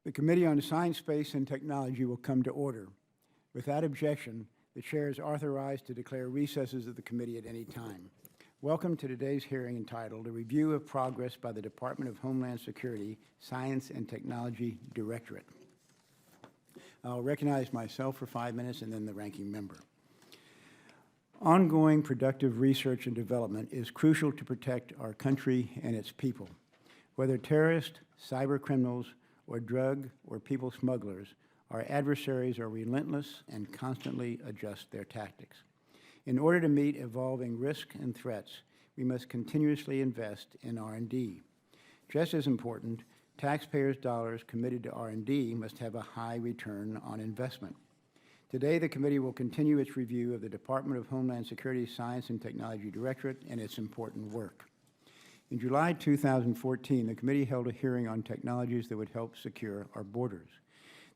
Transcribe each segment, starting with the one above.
The Committee on Science, Space, and Technology will come to order. Without objection, the Chair is authorized to declare recesses of the committee at any time. Welcome to today's hearing entitled A Review of Progress by the Department of Homeland Security Science and Technology Directorate. I'll recognize myself for 5 minutes and then the ranking member. Ongoing productive research and development is crucial to protect our country and its people. Whether terrorists, cyber criminals, or drug or people smugglers, our adversaries are relentless and constantly adjust their tactics. In order to meet evolving risks and threats, we must continuously invest in R&D. Just as important, taxpayers' dollars committed to R&D must have a high return on investment. Today, the committee will continue its review of the Department of Homeland Security Science and Technology Directorate and its important work. In July 2014, the committee held a hearing on technologies that would help secure our borders.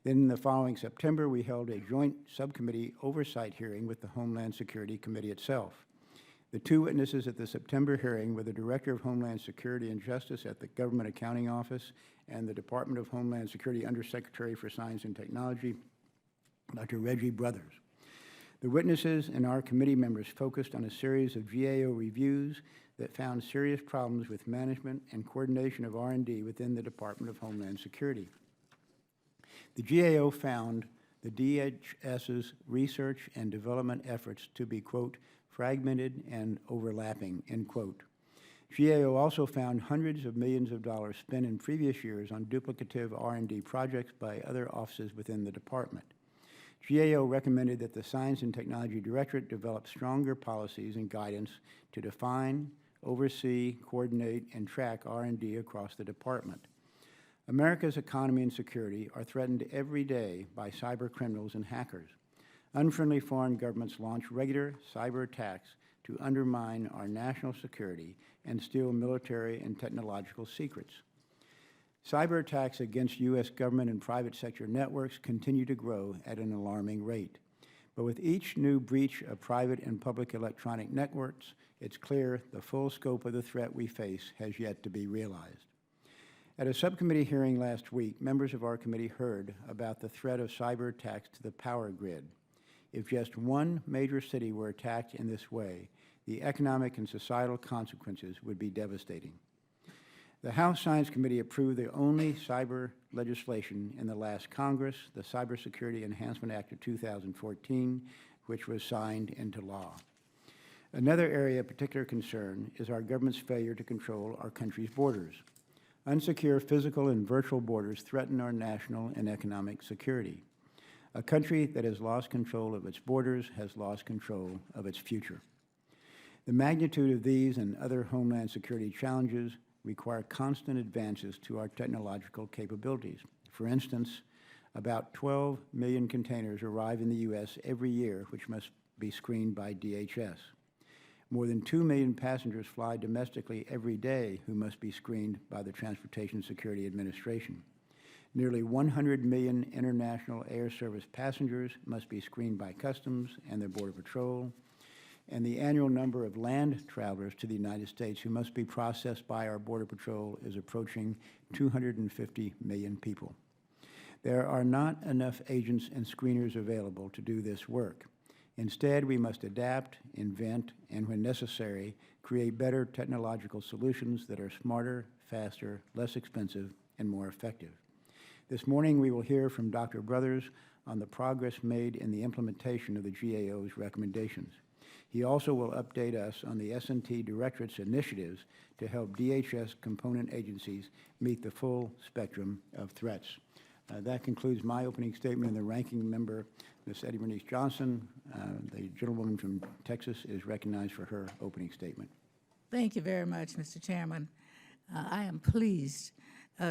Then in the following September, we held a joint subcommittee oversight hearing with the Homeland Security Committee itself. The two witnesses at the September hearing were the Director of Homeland Security and Justice at the Government Accounting Office and the Department of Homeland Security Undersecretary for Science and Technology, Dr. Reginald. The witnesses and our committee members focused on a series of GAO reviews that found serious problems with management and coordination of R&D within the Department of Homeland Security. The GAO found the DHS's research and development efforts to be, quote, fragmented and overlapping, end quote. GAO also found hundreds of millions of dollars spent in previous years on duplicative R&D projects by other offices within the department. GAO recommended that the Science and Technology Directorate develop stronger policies and guidance to define, oversee, coordinate, and track R&D across the department. America's economy and security are threatened every day by cyber criminals and hackers. Unfriendly foreign governments launch regular cyber attacks to undermine our national security and steal military and technological secrets. Cyber attacks against U.S. government and private sector networks continue to grow at an alarming rate. But with each new breach of private and public electronic networks, it's clear the full scope of the threat we face has yet to be realized. At a subcommittee hearing last week, members of our committee heard about the threat of cyber attacks to the power grid. If just one major city were attacked in this way, the economic and societal consequences would be devastating. The House Science Committee approved the only cyber legislation in the last Congress, the Cybersecurity Enhancement Act of 2014, which was signed into law. Another area of particular concern is our government's failure to control our country's borders. Unsecure physical and virtual borders threaten our national and economic security. A country that has lost control of its borders has lost control of its future. The magnitude of these and other homeland security challenges require constant advances to our technological capabilities. For instance, about 12 million containers arrive in the U.S. every year, which must be screened by DHS. More than 2 million passengers fly domestically every day who must be screened by the Transportation Security Administration. Nearly 100 million international air service passengers must be screened by Customs and their Border Patrol, and the annual number of land travelers to the United States who must be processed by our Border Patrol is approaching 250 million people. There are not enough agents and screeners available to do this work. Instead, we must adapt, invent, and when necessary, create better technological solutions that are smarter, faster, less expensive, and more effective. This morning, we will hear from Dr. Brothers on the progress made in the implementation of the GAO's recommendations. He also will update us on the S&T Directorate's initiatives to help DHS component agencies meet the full spectrum of threats. That concludes my opening statement, and the ranking member, Ms. Eddie Bernice Johnson, the gentlewoman from Texas, is recognized for her opening statement. Thank you very much, Mr. Chairman. I am pleased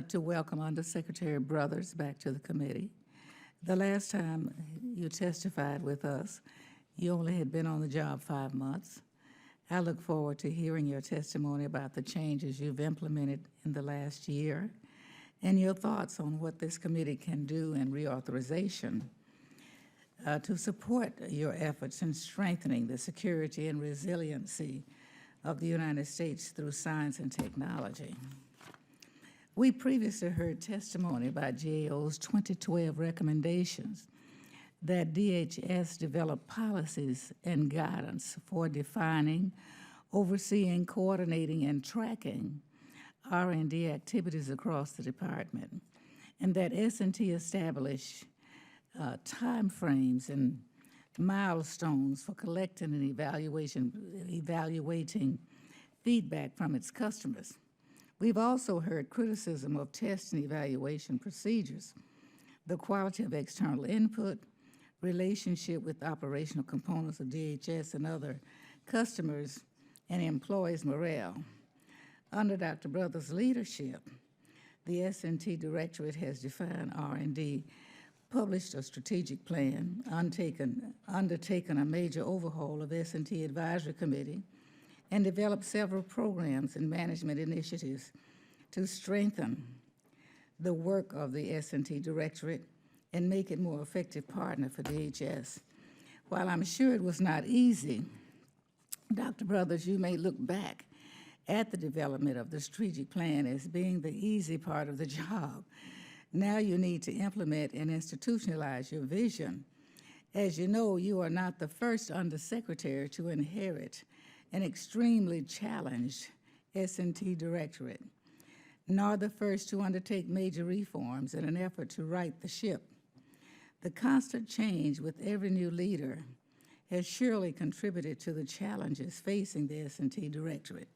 to welcome Undersecretary Brothers back to the committee. The last time you testified with us, you only had been on the job 5 months. I look forward to hearing your testimony about the changes you've implemented in the last year and your thoughts on what this committee can do in reauthorization to support your efforts in strengthening the security and resiliency of the United States through science and technology. We previously heard testimony about GAO's 2012 recommendations that DHS develop policies and guidance for defining, overseeing, coordinating, and tracking R&D activities across the department, and that S&T establish timeframes and milestones for collecting and evaluating feedback from its customers. We've also heard criticism of test and evaluation procedures, the quality of external input, relationship with operational components of DHS and other customers, and employees' morale. Under Dr. Brothers' leadership, the S&T Directorate has defined R&D, published a strategic plan, undertaken a major overhaul of S&T Advisory Committee, and developed several programs and management initiatives to strengthen the work of the S&T Directorate and make it a more effective partner for DHS. While I'm sure it was not easy, Dr. Brothers, you may look back at the development of the strategic plan as being the easy part of the job. Now you need to implement and institutionalize your vision. As you know, you are not the first undersecretary to inherit an extremely challenged S&T Directorate, nor the first to undertake major reforms in an effort to right the ship. The constant change with every new leader has surely contributed to the challenges facing the S&T Directorate,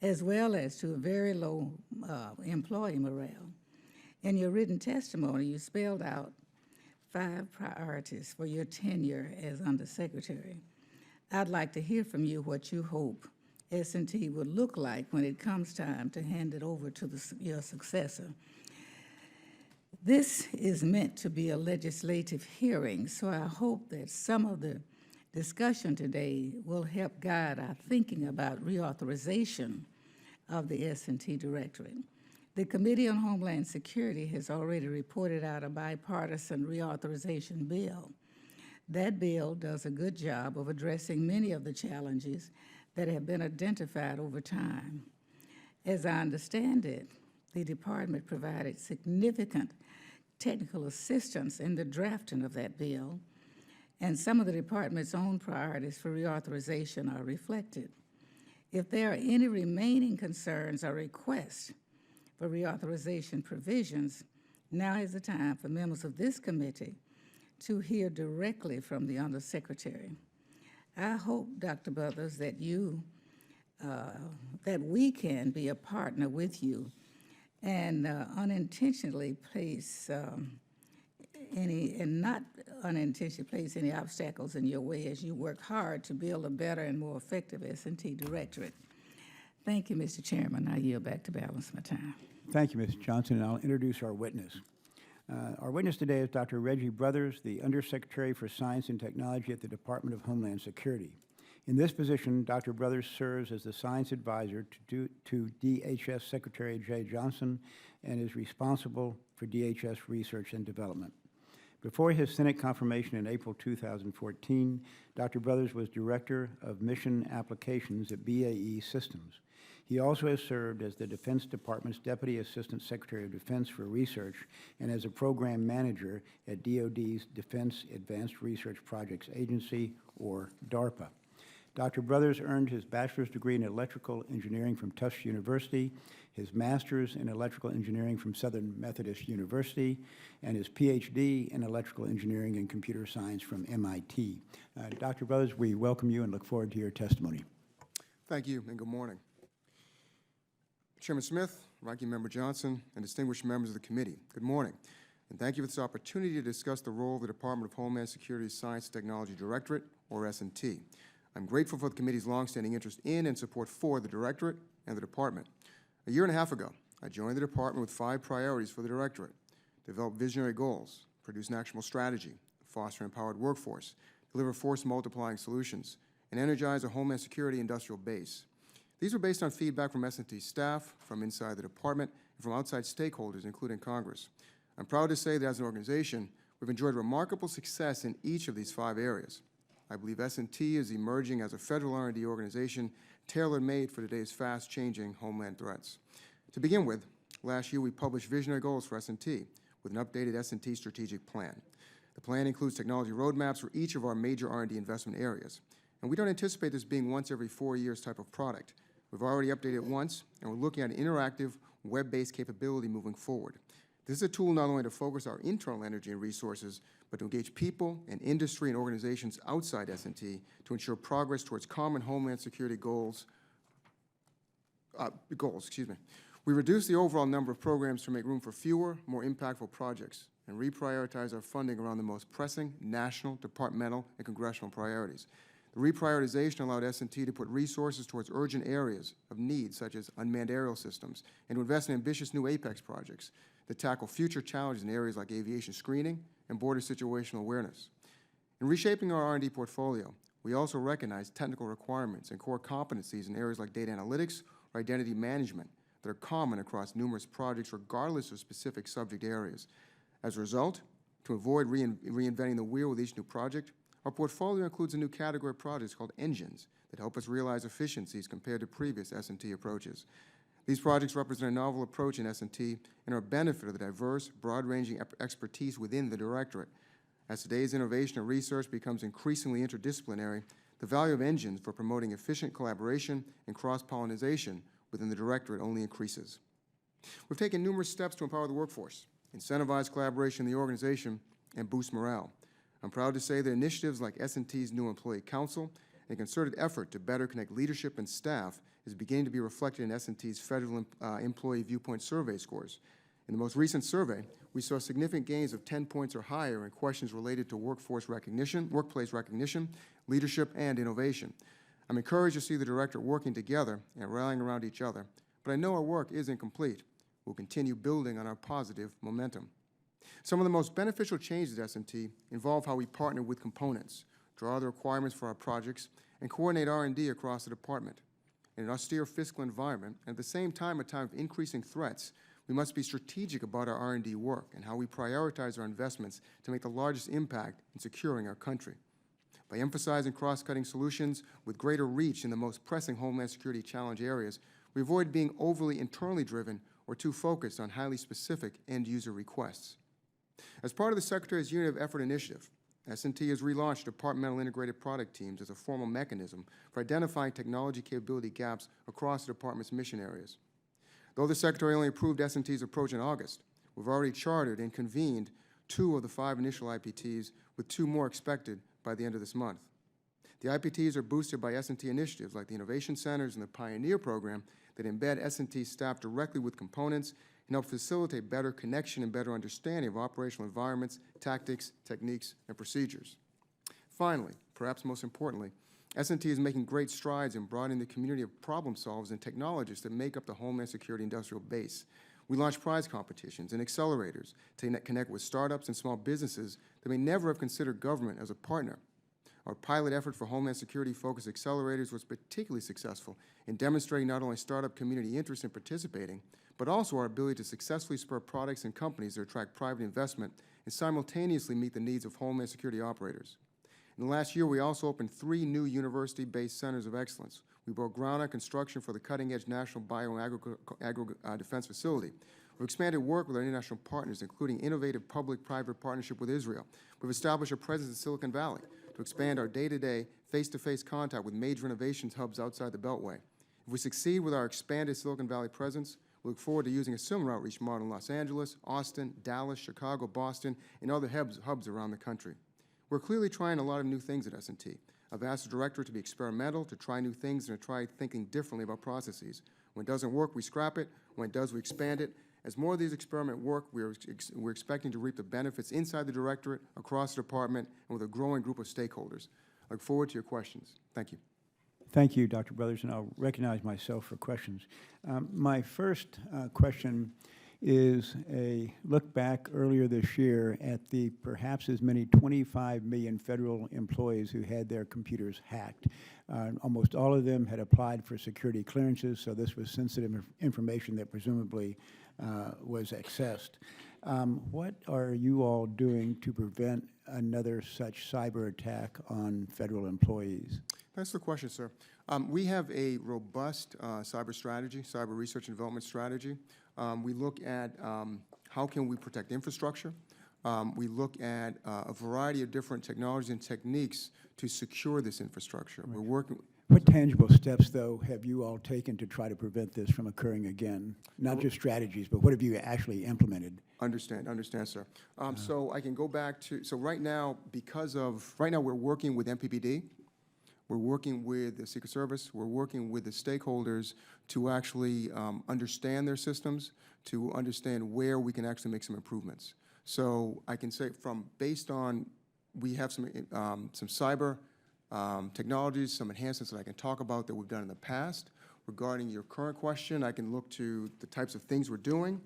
as well as to a very low employee morale. In your written testimony, you spelled out 5 priorities for your tenure as Undersecretary. I'd like to hear from you what you hope S&T would look like when it comes time to hand it over to your successor. This is meant to be a legislative hearing, so I hope that some of the discussion today will help guide our thinking about reauthorization of the S&T Directorate. The Committee on Homeland Security has already reported out a bipartisan reauthorization bill. That bill does a good job of addressing many of the challenges that have been identified over time. As I understand it, the department provided significant technical assistance in the drafting of that bill, and some of the department's own priorities for reauthorization are reflected. If there are any remaining concerns or requests for reauthorization provisions, now is the time for members of this committee to hear directly from the Undersecretary. I hope, Dr. Brothers, that that we can be a partner with you and unintentionally place not unintentionally place any obstacles in your way as you work hard to build a better and more effective S&T Directorate. Thank you, Mr. Chairman. I yield back to balance my time. Thank you, Ms. Johnson, and I'll introduce our witness. Our witness today is Dr. Reggie Brothers, the Undersecretary for Science and Technology at the Department of Homeland Security. In this position, Dr. Brothers serves as the science advisor to DHS Secretary Jay Johnson and is responsible for DHS research and development. Before his Senate confirmation in April 2014, Dr. Brothers was Director of Mission Applications at BAE Systems. He also has served as the Defense Department's Deputy Assistant Secretary of Defense for Research and as a Program Manager at DoD's Defense Advanced Research Projects Agency, or DARPA. Dr. Brothers earned his bachelor's degree in electrical engineering from Tufts University, his master's in electrical engineering from Southern Methodist University, and his PhD in electrical engineering and computer science from MIT. Dr. Brothers, we welcome you and look forward to your testimony. Thank you, and good morning. Chairman Smith, Ranking Member Johnson, and distinguished members of the committee, good morning, and thank you for this opportunity to discuss the role of the Department of Homeland Security's Science and Technology Directorate, or S&T. I'm grateful for the committee's longstanding interest in and support for the Directorate and the Department. A year and a half ago, I joined the Department with 5 priorities for the Directorate: develop visionary goals, produce an actionable strategy, foster an empowered workforce, deliver force-multiplying solutions, and energize a Homeland Security industrial base. These were based on feedback from S&T staff, from inside the department, and from outside stakeholders, including Congress. I'm proud to say that as an organization, we've enjoyed remarkable success in each of these 5 areas. I believe S&T is emerging as a federal R&D organization tailor-made for today's fast-changing homeland threats. To begin with, last year we published visionary goals for S&T with an updated S&T strategic plan. The plan includes technology roadmaps for each of our major R&D investment areas. And we don't anticipate this being once every 4 years type of product. We've already updated it once, and we're looking at an interactive, web-based capability moving forward. This is a tool not only to focus our internal energy and resources, but to engage people and industry and organizations outside S&T to ensure progress towards common homeland security goals. We reduced the overall number of programs to make room for fewer, more impactful projects and reprioritize our funding around the most pressing national, departmental, and congressional priorities. The reprioritization allowed S&T to put resources towards urgent areas of need, such as unmanned aerial systems, and to invest in ambitious new APEX projects that tackle future challenges in areas like aviation screening and border situational awareness. In reshaping our R&D portfolio, we also recognize technical requirements and core competencies in areas like data analytics or identity management that are common across numerous projects regardless of specific subject areas. As a result, to avoid reinventing the wheel with each new project, our portfolio includes a new category of projects called engines that help us realize efficiencies compared to previous S&T approaches. These projects represent a novel approach in S&T and are a benefit of the diverse, broad-ranging expertise within the Directorate. As today's innovation and research becomes increasingly interdisciplinary, the value of engines for promoting efficient collaboration and cross-pollination within the Directorate only increases. We've taken numerous steps to empower the workforce, incentivize collaboration in the organization, and boost morale. I'm proud to say that initiatives like S&T's new Employee Council and a concerted effort to better connect leadership and staff is beginning to be reflected in S&T's Federal Employee Viewpoint Survey scores. In the most recent survey, we saw significant gains of 10 points or higher in questions related to workplace recognition, leadership, and innovation. I'm encouraged to see the Directorate working together and rallying around each other, but I know our work is incomplete. We'll continue building on our positive momentum. Some of the most beneficial changes at S&T involve how we partner with components, draw the requirements for our projects, and coordinate R&D across the department. In an austere fiscal environment, and at the same time, a time of increasing threats, we must be strategic about our R&D work and how we prioritize our investments to make the largest impact in securing our country. By emphasizing cross-cutting solutions with greater reach in the most pressing homeland security challenge areas, we avoid being overly internally driven or too focused on highly specific end-user requests. As part of the Secretary's Unit of Effort initiative, S&T has relaunched departmental integrated product teams as a formal mechanism for identifying technology capability gaps across the department's mission areas. Though the Secretary only approved S&T's approach in August, we've already chartered and convened 2 of the 5 initial IPTs, with 2 more expected by the end of this month. The IPTs are boosted by S&T initiatives like the Innovation Centers and the Pioneer Program that embed S&T staff directly with components and help facilitate better connection and better understanding of operational environments, tactics, techniques, and procedures. Finally, perhaps most importantly, S&T is making great strides in broadening the community of problem solvers and technologists that make up the Homeland Security industrial base. We launch prize competitions and accelerators to connect with startups and small businesses that may never have considered government as a partner. Our pilot effort for Homeland Security-focused accelerators was particularly successful in demonstrating not only startup community interest in participating, but also our ability to successfully spur products and companies that attract private investment and simultaneously meet the needs of Homeland Security operators. In the last year, we also opened 3 new university-based centers of excellence. We broke ground on construction for the cutting-edge National Bio and Defense Facility. We've expanded work with our international partners, including innovative public-private partnership with Israel. We've established a presence in Silicon Valley to expand our day-to-day, face-to-face contact with major innovations hubs outside the Beltway. If we succeed with our expanded Silicon Valley presence, we look forward to using a similar outreach model in Los Angeles, Austin, Dallas, Chicago, Boston, and other hubs around the country. We're clearly trying a lot of new things at S&T. I've asked the Director to be experimental, to try new things, and to try thinking differently about processes. When it doesn't work, we scrap it. When it does, we expand it. As more of these experiments work, we're expecting to reap the benefits inside the Directorate, across the department, and with a growing group of stakeholders. I look forward to your questions. Thank you. Thank you, Dr. Brothers, and I'll recognize myself for questions. My first question is a look back earlier this year at the perhaps as many 25 million federal employees who had their computers hacked. Almost all of them had applied for security clearances, so this was sensitive information that presumably was accessed. What are you all doing to prevent another such cyber attack on federal employees? Thanks for the question, sir. We have a robust cyber strategy, cyber research and development strategy. We look at how can we protect infrastructure. We look at a variety of different technologies and techniques to secure this infrastructure. We're working. What tangible steps, though, have you all taken to try to prevent this from occurring again? Not just strategies, but what have you actually implemented? Understand, sir. So I can go back to, so right now, right now we're working with MPPD, we're working with the Secret Service, we're working with the stakeholders to actually understand their systems, to understand where we can actually make some improvements. So I can say based on, we have some cyber technologies, some enhancements that I can talk about that we've done in the past. Regarding your current question, I can look to the types of things we're doing.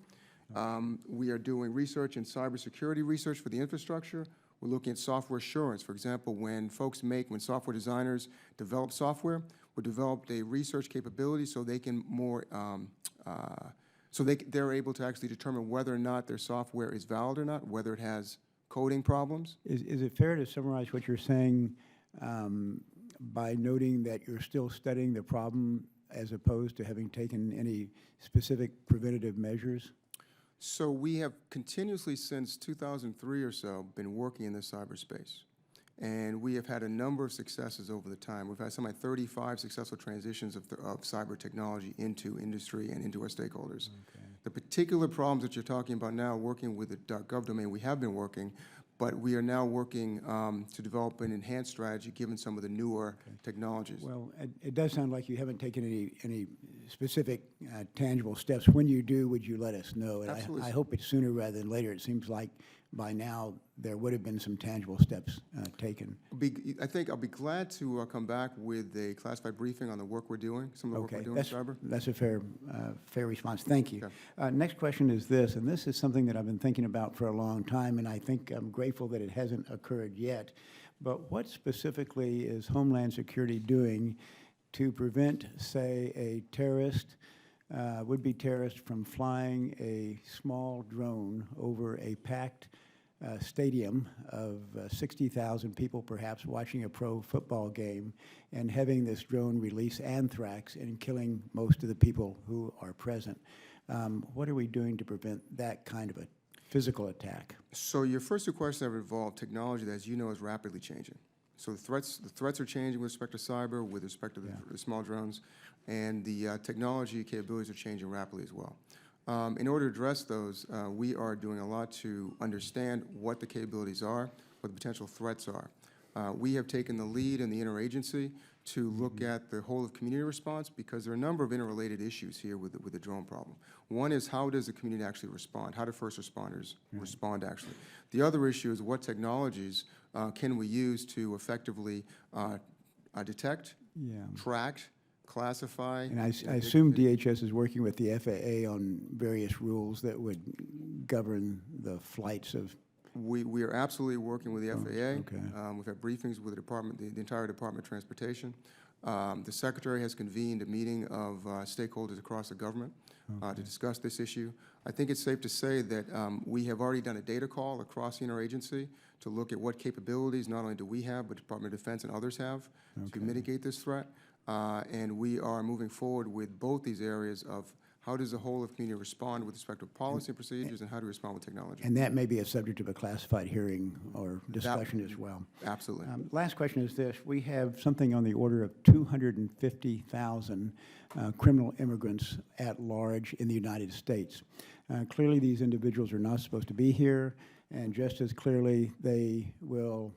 We are doing research in cybersecurity research for the infrastructure. We're looking at software assurance. For example, when software designers develop software, we developed a research capability so they can they're able to actually determine whether or not their software is valid or not, whether it has coding problems. Is it fair to summarize what you're saying by noting that you're still studying the problem as opposed to having taken any specific preventative measures? So we have continuously, since 2003 or so, been working in this cyberspace. And we have had a number of successes over the time. We've had something like 35 successful transitions of cyber technology into industry and into our stakeholders. Okay. The particular problems that you're talking about now, working with the .gov domain, we have been working, but we are now working to develop an enhanced strategy given some of the newer technologies. Well, it does sound like you haven't taken any specific tangible steps. When you do, would you let us know? And Absolutely. I hope it's sooner rather than later. It seems like by now there would have been some tangible steps taken. I think I'll be glad to come back with a classified briefing on the work we're doing, some of the work we're doing in cyber. That's a fair response. Thank you. Okay. Next question is this, and this is something that I've been thinking about for a long time, and I think I'm grateful that it hasn't occurred yet. But what specifically is Homeland Security doing to prevent, say, a terrorist, would-be terrorist from flying a small drone over a packed stadium of 60,000 people perhaps watching a pro football game and having this drone release anthrax and killing most of the people who are present? What are we doing to prevent that kind of a physical attack? So your first two questions have involved technology that, as you know, is rapidly changing. So the threats are changing with respect to cyber, with respect to the small drones, and the technology capabilities are changing rapidly as well. In order to address those, we are doing a lot to understand what the capabilities are, what the potential threats are. We have taken the lead in the interagency to look at the whole of community response because there are a number of interrelated issues here with the drone problem. One is how does the community actually respond? How do first responders respond actually? The other issue is what technologies can we use to effectively detect, track, classify. And I assume DHS is working with the FAA on various rules that would govern the flights of. We are absolutely working with the FAA. Okay. We've had briefings with the entire Department of Transportation. The Secretary has convened a meeting of stakeholders across the government to discuss this issue. I think it's safe to say that we have already done a data call across the interagency to look at what capabilities not only do we have, but Department of Defense and others have to mitigate this threat. And we are moving forward with both these areas of how does the whole of community respond with respect to policy and procedures, and how do we respond with technology? And that may be a subject of a classified hearing or discussion as well. Absolutely. Last question is this. We have something on the order of 250,000 criminal immigrants at large in the United States. Clearly, these individuals are not supposed to be here, and just as clearly, they will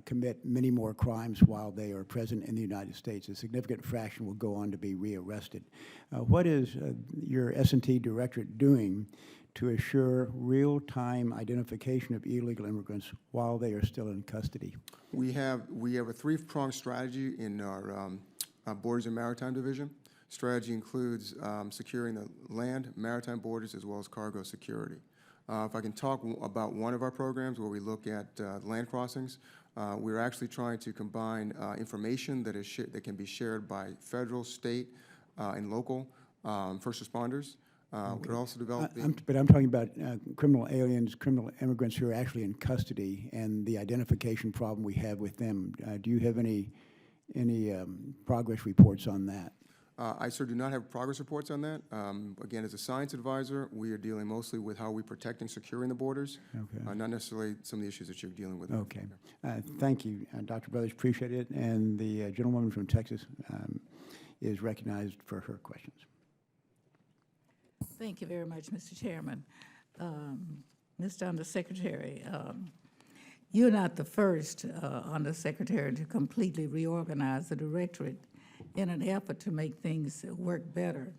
commit many more crimes while they are present in the United States. A significant fraction will go on to be rearrested. What is your S&T Directorate doing to assure real-time identification of illegal immigrants while they are still in custody? We have a three-pronged strategy in our Borders and Maritime Division. Strategy includes securing the land, maritime borders, as well as cargo security. If I can talk about one of our programs where we look at land crossings, we're actually trying to combine information that can be shared by federal, state, and local first responders. We're also developing. But I'm talking about criminal aliens, criminal immigrants who are actually in custody, and the identification problem we have with them. Do you have any progress reports on that? I, sir, do not have progress reports on that. Again, as a science advisor, we are dealing mostly with how we're protecting, securing the borders, Okay. not necessarily some of the issues that you're dealing with. Okay. Thank you, Dr. Brothers, appreciate it. And the gentlewoman from Texas is recognized for her questions. Thank you very much, Mr. Chairman. Mr. Undersecretary, you're not the first Undersecretary to completely reorganize the Directorate in an effort to make things work better.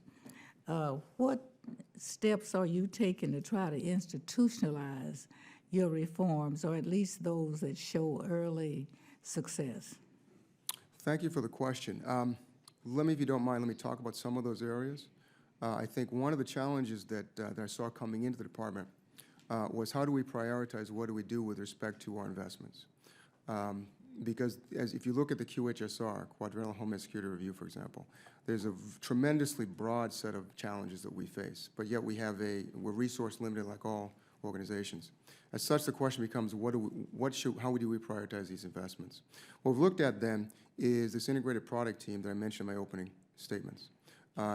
What steps are you taking to try to institutionalize your reforms, or at least those that show early success? Thank you for the question. Let me, if you don't mind, let me talk about some of those areas. I think one of the challenges that I saw coming into the department was how do we prioritize, what do we do with respect to our investments? Because if you look at the QHSR, Quadrennial Homeland Security Review, for example, there's a tremendously broad set of challenges that we face, but yet we're resource limited like all organizations. As such, the question becomes, how do we prioritize these investments? What we've looked at then is this integrated product team that I mentioned in my opening statements.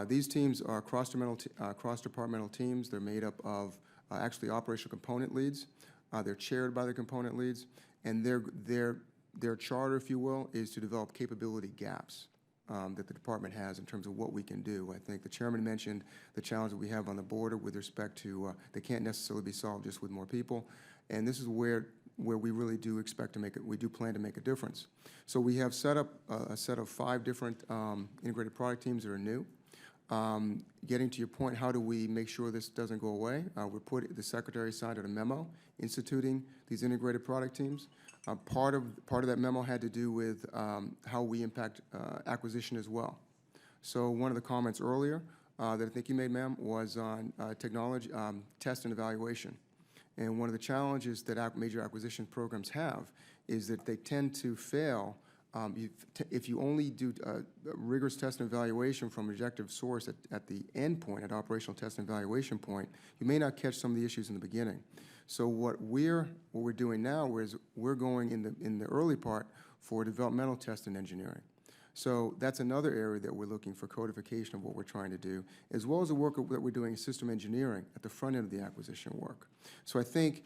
These teams are cross-departmental teams. They're made up of actually operational component leads. They're chaired by the component leads, and their charter, if you will, is to develop capability gaps that the department has in terms of what we can do. I think the chairman mentioned the challenge that we have on the border with respect to they can't necessarily be solved just with more people, and this is where we really do expect to make it. We do plan to make a difference. So we have set up a set of 5 different integrated product teams that are new. Getting to your point, how do we make sure this doesn't go away? The secretary signed a memo instituting these integrated product teams. Part of that memo had to do with how we impact acquisition as well. So one of the comments earlier that I think you made, ma'am, was on technology, test and evaluation. And one of the challenges that major acquisition programs have is that they tend to fail if you only do rigorous test and evaluation from an objective source at the end point, at operational test and evaluation point, you may not catch some of the issues in the beginning. So what we're doing now is we're going in the early part for developmental test and engineering. So that's another area that we're looking for codification of what we're trying to do, as well as the work that we're doing in system engineering at the front end of the acquisition work. So I think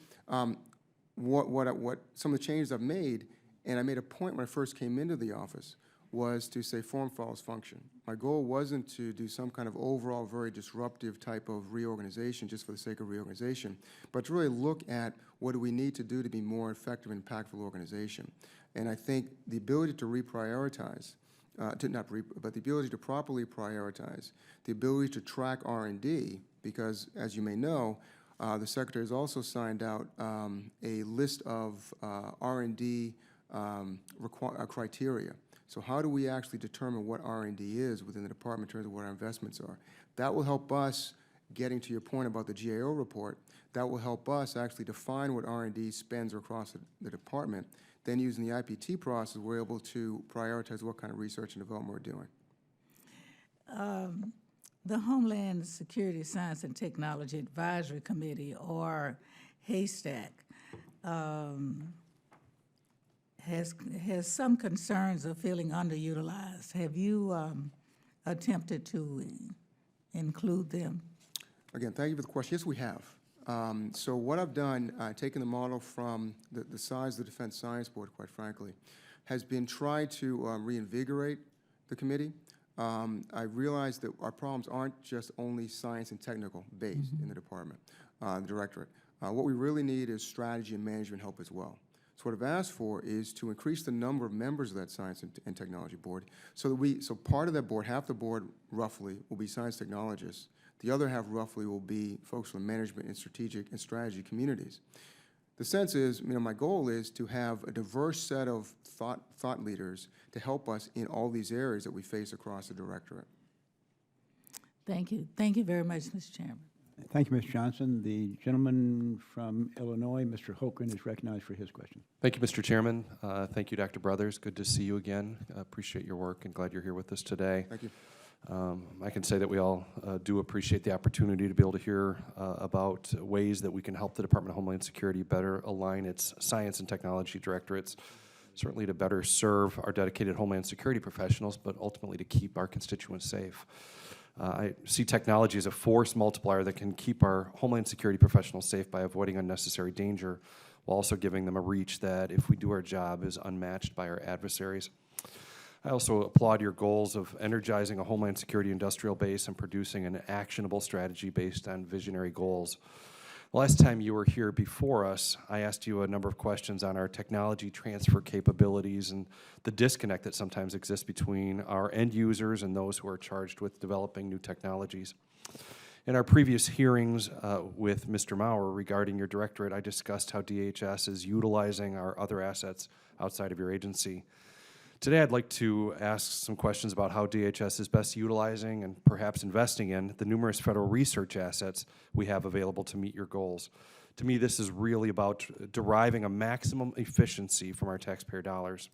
what some of the changes I've made, and I made a point when I first came into the office, was to say form follows function. My goal wasn't to do some kind of overall very disruptive type of reorganization just for the sake of reorganization, but to really look at what do we need to do to be more effective and impactful organization. And I think the ability to reprioritize, but the ability to properly prioritize, the ability to track R&D, because as you may know, the Secretary has also signed out a list of R&D criteria. So how do we actually determine what R&D is within the department in terms of what our investments are? That will help us, getting to your point about the GAO report, that will help us actually define what R&D spends across the department. Then using the IPT process, we're able to prioritize what kind of research and development we're doing. The Homeland Security Science and Technology Advisory Committee, or HASTAC, has some concerns of feeling underutilized. Have you attempted to include them? Again, thank you for the question. Yes, we have. So what I've done, taking the model from the size of the Defense Science Board, quite frankly, has been try to reinvigorate the committee. I realized that our problems aren't just only science and technical based in the department, the Directorate. What we really need is strategy and management help as well. So what I've asked for is to increase the number of members of that Science and Technology Board so part of that board, half the board roughly, will be science technologists. The other half roughly will be folks from management and strategic and strategy communities. The sense is, my goal is to have a diverse set of thought leaders to help us in all these areas that we face across the Directorate. Thank you. Thank you very much, Mr. Chairman. Thank you, Ms. Johnson. The gentleman from Illinois, Mr. Holcomb, is recognized for his question. Thank you, Mr. Chairman. Thank you, Dr. Brothers. Good to see you again. Appreciate your work and glad you're here with us today. Thank you. I can say that we all do appreciate the opportunity to be able to hear about ways that we can help the Department of Homeland Security better align its science and technology directorates certainly to better serve our dedicated Homeland Security professionals, but ultimately to keep our constituents safe. I see technology as a force multiplier that can keep our Homeland Security professionals safe by avoiding unnecessary danger, while also giving them a reach that, if we do our job, is unmatched by our adversaries. I also applaud your goals of energizing a Homeland Security industrial base and producing an actionable strategy based on visionary goals. Last time you were here before us, I asked you a number of questions on our technology transfer capabilities and the disconnect that sometimes exists between our end users and those who are charged with developing new technologies. In our previous hearings with Mr. Maurer regarding your directorate, I discussed how DHS is utilizing our other assets outside of your agency. Today, I'd like to ask some questions about how DHS is best utilizing and perhaps investing in the numerous federal research assets we have available to meet your goals. To me, this is really about deriving a maximum efficiency from our taxpayer dollars.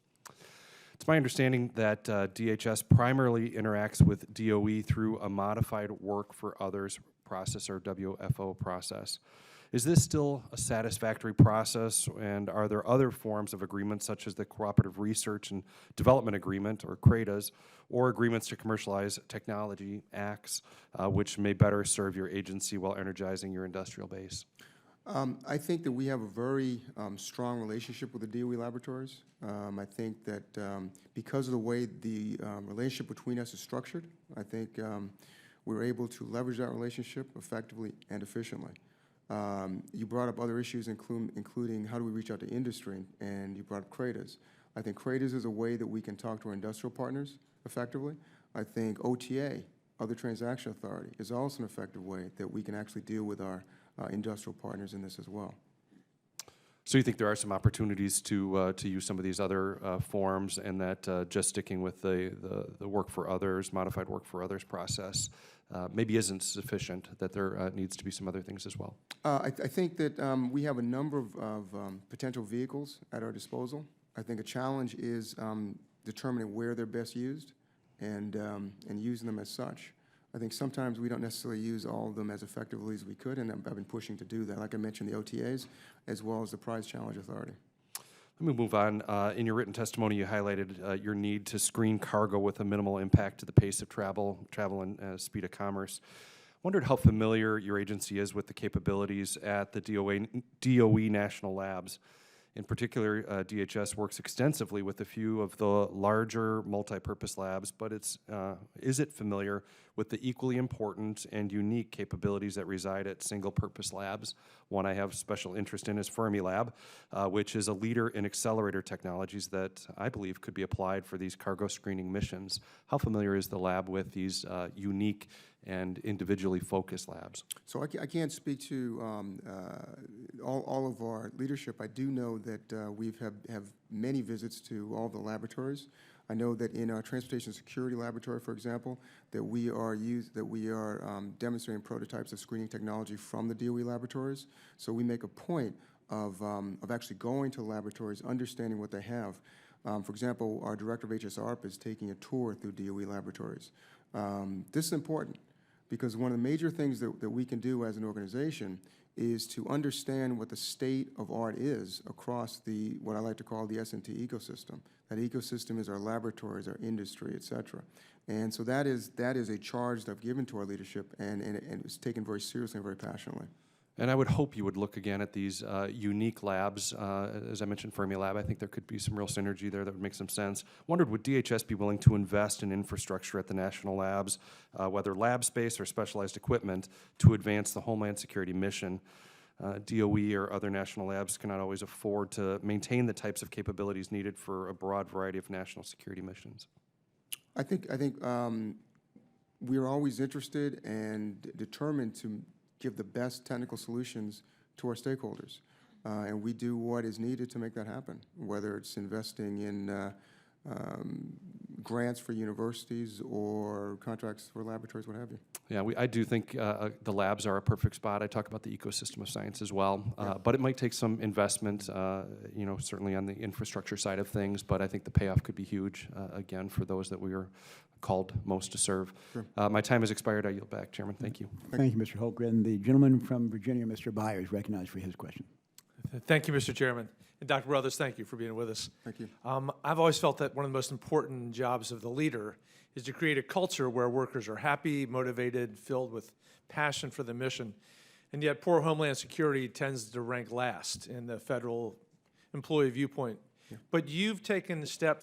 It's my understanding that DHS primarily interacts with DOE through a modified work for others process, or WFO process. Is this still a satisfactory process, and are there other forms of agreements such as the Cooperative Research and Development Agreement, or CRADAs, or agreements to commercialize technology, ACTs, which may better serve your agency while energizing your industrial base? I think that we have a very strong relationship with the DOE laboratories. I think that because of the way the relationship between us is structured, I think we're able to leverage that relationship effectively and efficiently. You brought up other issues, including how do we reach out to industry, and you brought up CRADAs. I think CRADAs is a way that we can talk to our industrial partners effectively. I think OTA, Other Transaction Authority, is also an effective way that we can actually deal with our industrial partners in this as well. So you think there are some opportunities to use some of these other forms, and that just sticking with the work for others, modified work for others process maybe isn't sufficient, that there needs to be some other things as well? I think that we have a number of potential vehicles at our disposal. I think a challenge is determining where they're best used and using them as such. I think sometimes we don't necessarily use all of them as effectively as we could, and I've been pushing to do that. Like I mentioned, the OTAs, as well as the Prize Challenge Authority. Let me move on. In your written testimony, you highlighted your need to screen cargo with a minimal impact to the pace of travel and speed of commerce. Wondered how familiar your agency is with the capabilities at the DOE National Labs. In particular, DHS works extensively with a few of the larger multi-purpose labs, but is it familiar with the equally important and unique capabilities that reside at single-purpose labs? One I have special interest in is Fermilab, which is a leader in accelerator technologies that I believe could be applied for these cargo screening missions. How familiar is the lab with these unique and individually focused labs? So I can't speak to all of our leadership. I do know that we have many visits to all the laboratories. I know that in our transportation security laboratory, for example, that we are demonstrating prototypes of screening technology from the DOE laboratories. So we make a point of actually going to laboratories, understanding what they have. For example, our director of HSRP is taking a tour through DOE laboratories. This is important, because one of the major things that we can do as an organization is to understand what the state of art is across what I like to call the S&T ecosystem. That ecosystem is our laboratories, our industry, et cetera. And so that is a charge that I've given to our leadership, and it's taken very seriously and very passionately. And I would hope you would look again at these unique labs. As I mentioned, Fermilab, I think there could be some real synergy there that would make some sense. Wondered, would DHS be willing to invest in infrastructure at the national labs, whether lab space or specialized equipment, to advance the Homeland Security mission? DOE or other national labs cannot always afford to maintain the types of capabilities needed for a broad variety of national security missions. I think we are always interested and determined to give the best technical solutions to our stakeholders. And we do what is needed to make that happen, whether it's investing in grants for universities or contracts for laboratories, what have you. Yeah, I do think the labs are a perfect spot. I talk about the ecosystem of science as well, but it might take some investment, certainly on the infrastructure side of things, but I think the payoff could be huge, again, for those that we are called most to serve. Sure. My time has expired. I yield back, Chairman. Thank you. Thank you, Mr. Holmgren. The gentleman from Virginia, Mr. Byers, recognized for his question. Thank you, Mr. Chairman. And Dr. Brothers, thank you for being with us. Thank you. I've always felt that one of the most important jobs of the leader is to create a culture where workers are happy, motivated, filled with passion for the mission. And yet poor Homeland Security tends to rank last in the federal employee viewpoint. Yeah. But you've taken steps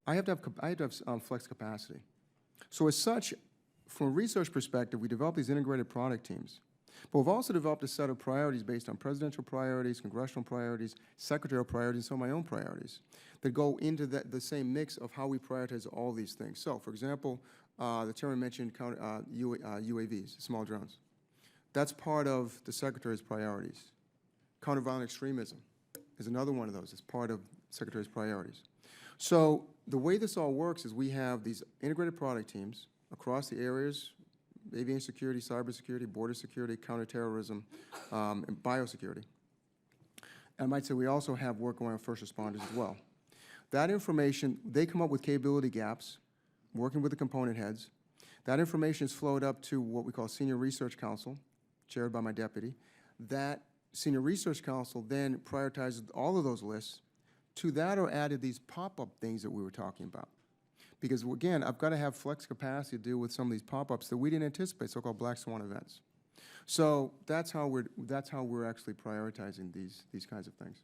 I have to have flex capacity. So as such, from a research perspective, we develop these integrated product teams. But we've also developed a set of priorities based on presidential priorities, congressional priorities, secretarial priorities, and some of my own priorities that go into the same mix of how we prioritize all these things. So, for example, the chairman mentioned UAVs, small drones. That's part of the secretary's priorities. Counter-violent extremism is another one of those. It's part of the secretary's priorities. So the way this all works is we have these integrated product teams across the areas: aviation security, cybersecurity, border security, counterterrorism, and biosecurity. And I might say we also have work going on first responders as well. That information, they come up with capability gaps, working with the component heads. That information is flowed up to what we call Senior Research Council, chaired by my deputy. That Senior Research Council then prioritizes all of those lists. To that are added these pop-up things that we were talking about. Because again, I've got to have flex capacity to deal with some of these pop-ups that we didn't anticipate, so-called black swan events. So that's how we're actually prioritizing these kinds of things.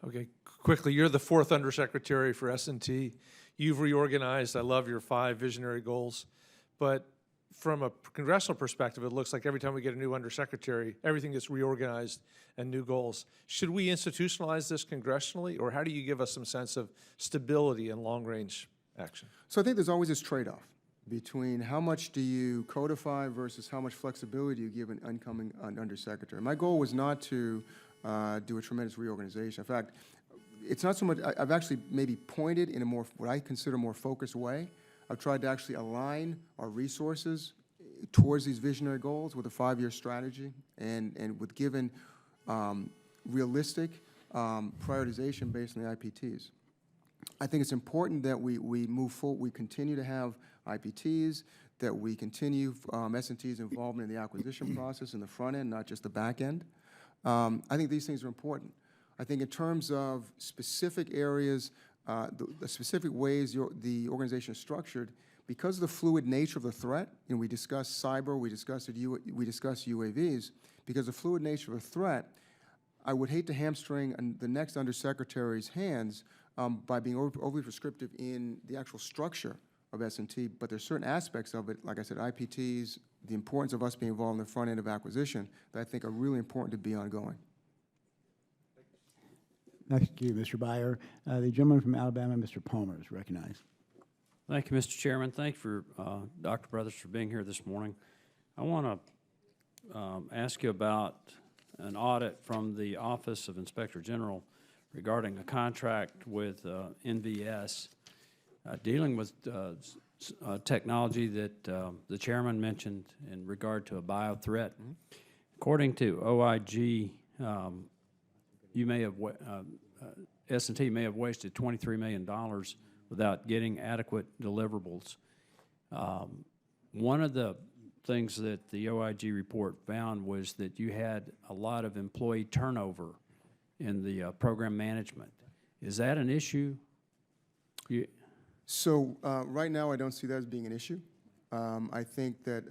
Okay, quickly, you're the 4th Undersecretary for S&T. You've reorganized. I love your 5 visionary goals. But from a congressional perspective, it looks like every time we get a new undersecretary, everything gets reorganized and new goals. Should we institutionalize this congressionally, or how do you give us some sense of stability and long-range action? So I think there's always this trade-off between how much do you codify versus how much flexibility you give an incoming undersecretary. My goal was not to do a tremendous reorganization. In fact, it's not so much, I've actually maybe pointed in a more, what I consider more focused way. I've tried to actually align our resources towards these visionary goals with a 5-year strategy and with given realistic prioritization based on the IPTs. I think it's important that we move forward, we continue to have IPTs, that we continue S&T's involvement in the acquisition process in the front end, not just the back end. I think these things are important. I think in terms of specific areas, the specific ways the organization is structured, because of the fluid nature of the threat, and we discussed cyber, we discussed UAVs, because of the fluid nature of the threat, I would hate to hamstring the next undersecretary's hands by being overly prescriptive in the actual structure of S&T, but there's certain aspects of it, like I said, IPTs, the importance of us being involved in the front end of acquisition, that I think are really important to be ongoing. Thank you, Mr. Byer. The gentleman from Alabama, Mr. Palmer, is recognized. Thank you, Mr. Chairman. Thank you for Dr. Brothers for being here this morning. I want to ask you about an audit from the Office of Inspector General regarding a contract with NVS dealing with technology that the chairman mentioned in regard to a biothreat. Mm-hmm. According to OIG, you may have S&T may have wasted $23 million without getting adequate deliverables. One of the things that the OIG report found was that you had a lot of employee turnover in the program management. Is that an issue? So right now, I don't see that as being an issue. I think that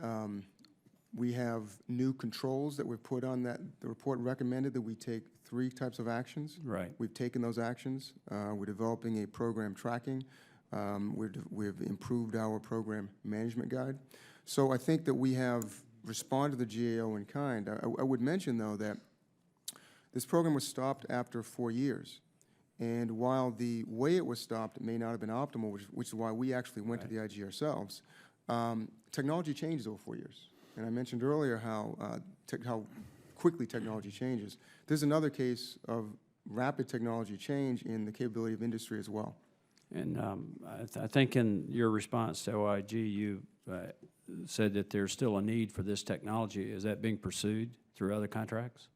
we have new controls that we've put on that. The report recommended that we take 3 types of actions. Right. We've taken those actions. We're developing a program tracking. We've improved our program management guide. So I think that we have responded to the GAO in kind. I would mention, though, that this program was stopped after 4 years. And while the way it was stopped may not have been optimal, which is why we actually went to the IG ourselves, technology changes over 4 years. And I mentioned earlier how quickly technology changes. There's another case of rapid technology change in the capability of industry as well. And I think in your response to OIG, you said that there's still a need for this technology. Is that being pursued through other contracts?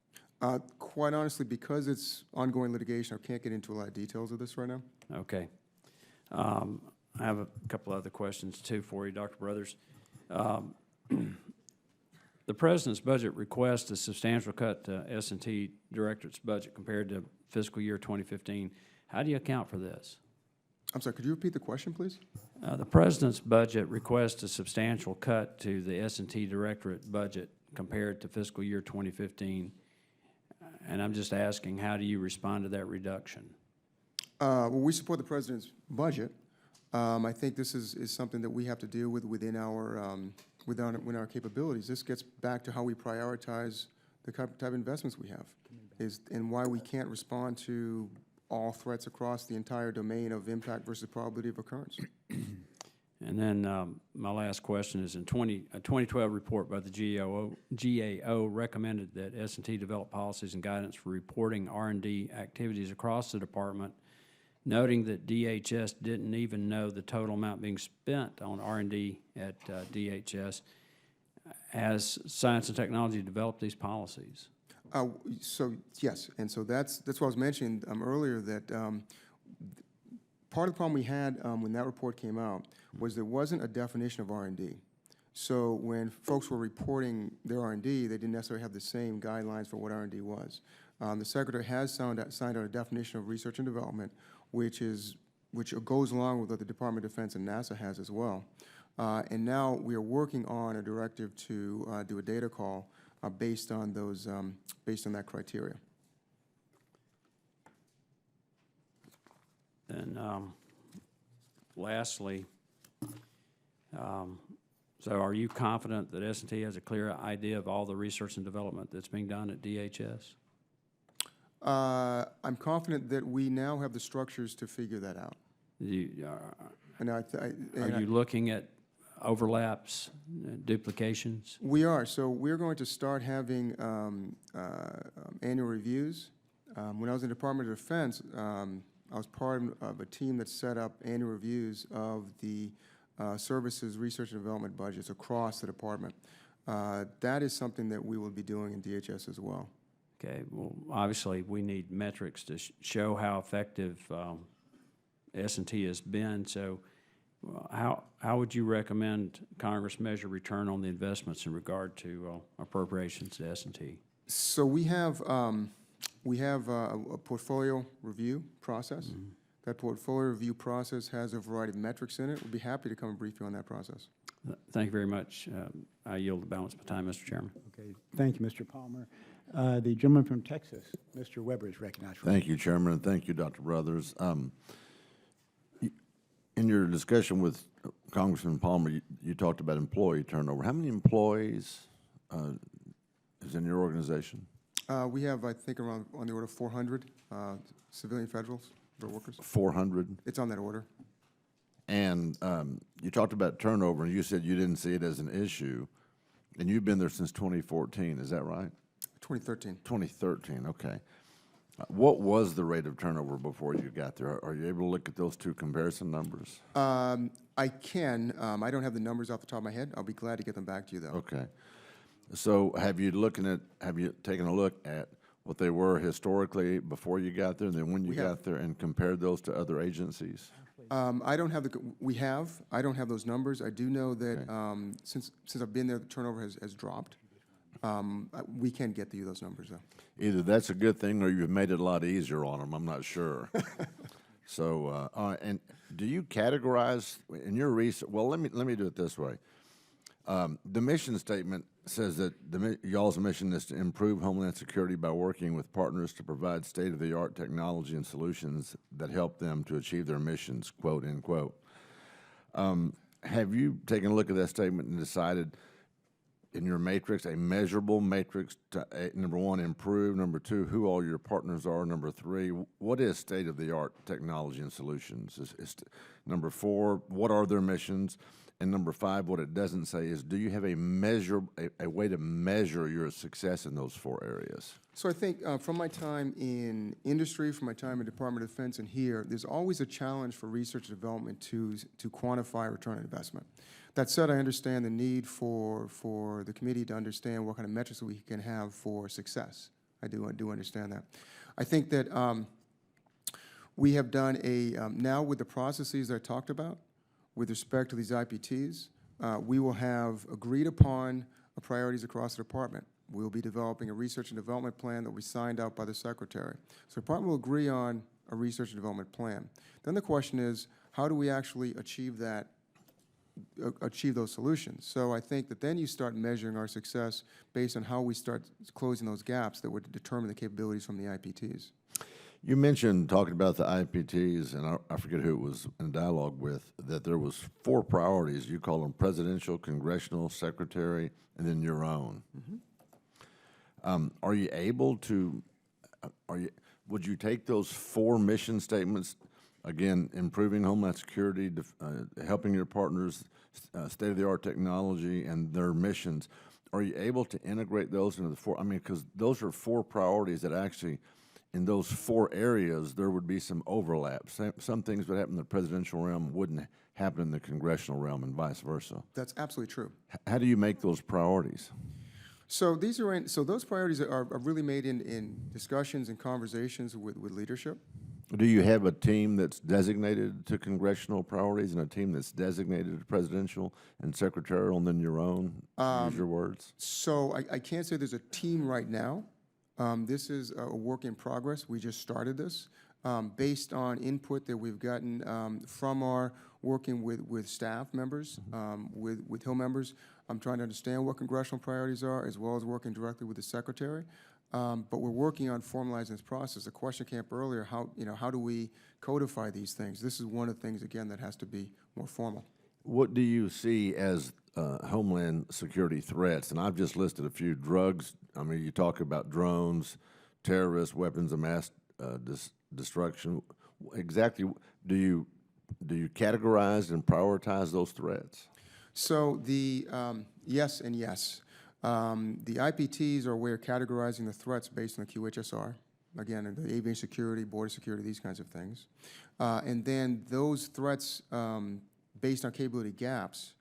Quite honestly, because it's ongoing litigation, I can't get into a lot of details of this right now. Okay. I have a couple other questions, too, for you, Dr. Brothers. The President's budget requests a substantial cut to S&T Directorate's budget compared to fiscal year 2015. How do you account for this? I'm sorry, could you repeat the question, please? The President's budget requests a substantial cut to the S&T Directorate budget compared to fiscal year 2015. And I'm just asking, how do you respond to that reduction? Well, we support the President's budget. I think this is something that we have to deal with within our capabilities. This gets back to how we prioritize the type of investments we have, and why we can't respond to all threats across the entire domain of impact versus probability of occurrence. And then my last question is, in a 2012 report by the GAO recommended that S&T develop policies and guidance for reporting R&D activities across the department, noting that DHS didn't even know the total amount being spent on R&D at DHS. Has science and technology developed these policies? So yes, and so that's what I was mentioning earlier, that part of the problem we had when that report came out was there wasn't a definition of R&D. So when folks were reporting their R&D, they didn't necessarily have the same guidelines for what R&D was. The Secretary has signed out a definition of research and development, which goes along with what the Department of Defense and NASA has as well. And now we are working on a directive to do a data call based on that criteria. And lastly, So are you confident that S&T has a clear idea of all the research and development that's being done at DHS? I'm confident that we now have the structures to figure that out. And Are you looking at overlaps, duplications? We are. So we're going to start having annual reviews. When I was in the Department of Defense, I was part of a team that set up annual reviews of the services, research and development budgets across the department. That is something that we will be doing in DHS as well. Okay, well, obviously, we need metrics to show how effective S&T has been. So how would you recommend Congress measure return on the investments in regard to appropriations to S&T? So we have a portfolio review process. Mm-hmm. That portfolio review process has a variety of metrics in it. We'll be happy to come and brief you on that process. Thank you very much. I yield the balance of my time, Mr. Chairman. Okay, thank you, Mr. Palmer. The gentleman from Texas, Mr. Weber, is recognized. Thank you, Chairman, and thank you, Dr. Brothers. In your discussion with Congressman Palmer, you talked about employee turnover. How many employees is in your organization? We have, I think, around on the order of 400 civilian federals, workers. 400? It's on that order. And you talked about turnover, and you said you didn't see it as an issue, and you've been there since 2014, is that right? 2013. 2013, okay. What was the rate of turnover before you got there? Are you able to look at those two comparison numbers? I can. I don't have the numbers off the top of my head. I'll be glad to get them back to you, though. Okay. So have you taken a look at what they were historically before you got there, and then when you got there, and compared those to other agencies? I don't have I don't have those numbers. I do know that since I've been there, the turnover has dropped. We can get you those numbers, though. Either that's a good thing, or you've made it a lot easier on them. I'm not sure. So, and do you categorize in your research? Well, let me do it this way. The mission statement says that y'all's mission is to improve Homeland Security by working with partners to provide state-of-the-art technology and solutions that help them to achieve their missions, quote, end quote. Have you taken a look at that statement and decided in your matrix, a measurable matrix to, number one, improve, number two, who all your partners are, number three, what is state-of-the-art technology and solutions? Number four, what are their missions? And number five, what it doesn't say is, do you have a way to measure your success in those four areas? So I think from my time in industry, from my time in Department of Defense and here, there's always a challenge for research and development to quantify return on investment. That said, I understand the need for the committee to understand what kind of metrics we can have for success. I do understand that. I think that we have done now with the processes that I talked about, with respect to these IPTs, we will have agreed upon priorities across the department. We'll be developing a research and development plan that will be signed out by the secretary. So the department will agree on a research and development plan. Then the question is, how do we actually achieve that, achieve those solutions? So I think that then you start measuring our success based on how we start closing those gaps that would determine the capabilities from the IPTs. You mentioned, talking about the IPTs, and I forget who it was in dialogue with, that there was four priorities. You call them presidential, congressional, secretary, and then your own. Mm-hmm. Are you able to, would you take those four mission statements, again, improving Homeland Security, helping your partners, state-of-the-art technology, and their missions, are you able to integrate those into the four? I mean, because those are four priorities that actually, in those four areas, there would be some overlap. Some things that happen in the presidential realm wouldn't happen in the congressional realm, and vice versa. That's absolutely true. How do you make those priorities? So those priorities are really made in discussions and conversations with leadership. Do you have a team that's designated to congressional priorities and a team that's designated to presidential and secretarial, and then your own? Use your words. So I can't say there's a team right now. This is a work in progress. We just started this based on input that we've gotten from our working with staff members, with Hill members. I'm trying to understand what congressional priorities are, as well as working directly with the secretary. But we're working on formalizing this process. The question came up earlier: how do we codify these things? This is one of the things, again, that has to be more formal. What do you see as Homeland Security threats, and I've just listed a few. Drugs, I mean, you talk about drones, terrorists, weapons of mass destruction. Exactly, do you categorize and prioritize those threats? So the, yes and yes. The IPTs are a way of categorizing the threats based on the QHSR. Again, the aviation security, border security, these kinds of things. And then those threats based on capability gaps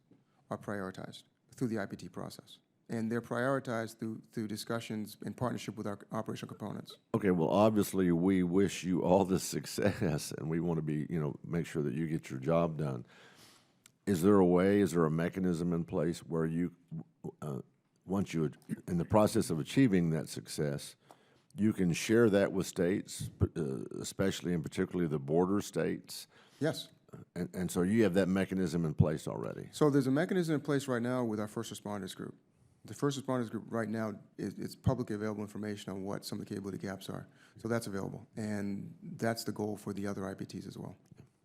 are prioritized through the IPT process. And they're prioritized through discussions in partnership with our operational components. Okay, well, obviously, we wish you all the success, and we want to be, make sure that you get your job done. Is there a mechanism in place where you, once you, in the process of achieving that success, you can share that with states, especially and particularly the border states? Yes. And so you have that mechanism in place already? So there's a mechanism in place right now with our first responders group. The first responders group right now is publicly available information on what some of the capability gaps are. So that's available, and that's the goal for the other IPTs as well.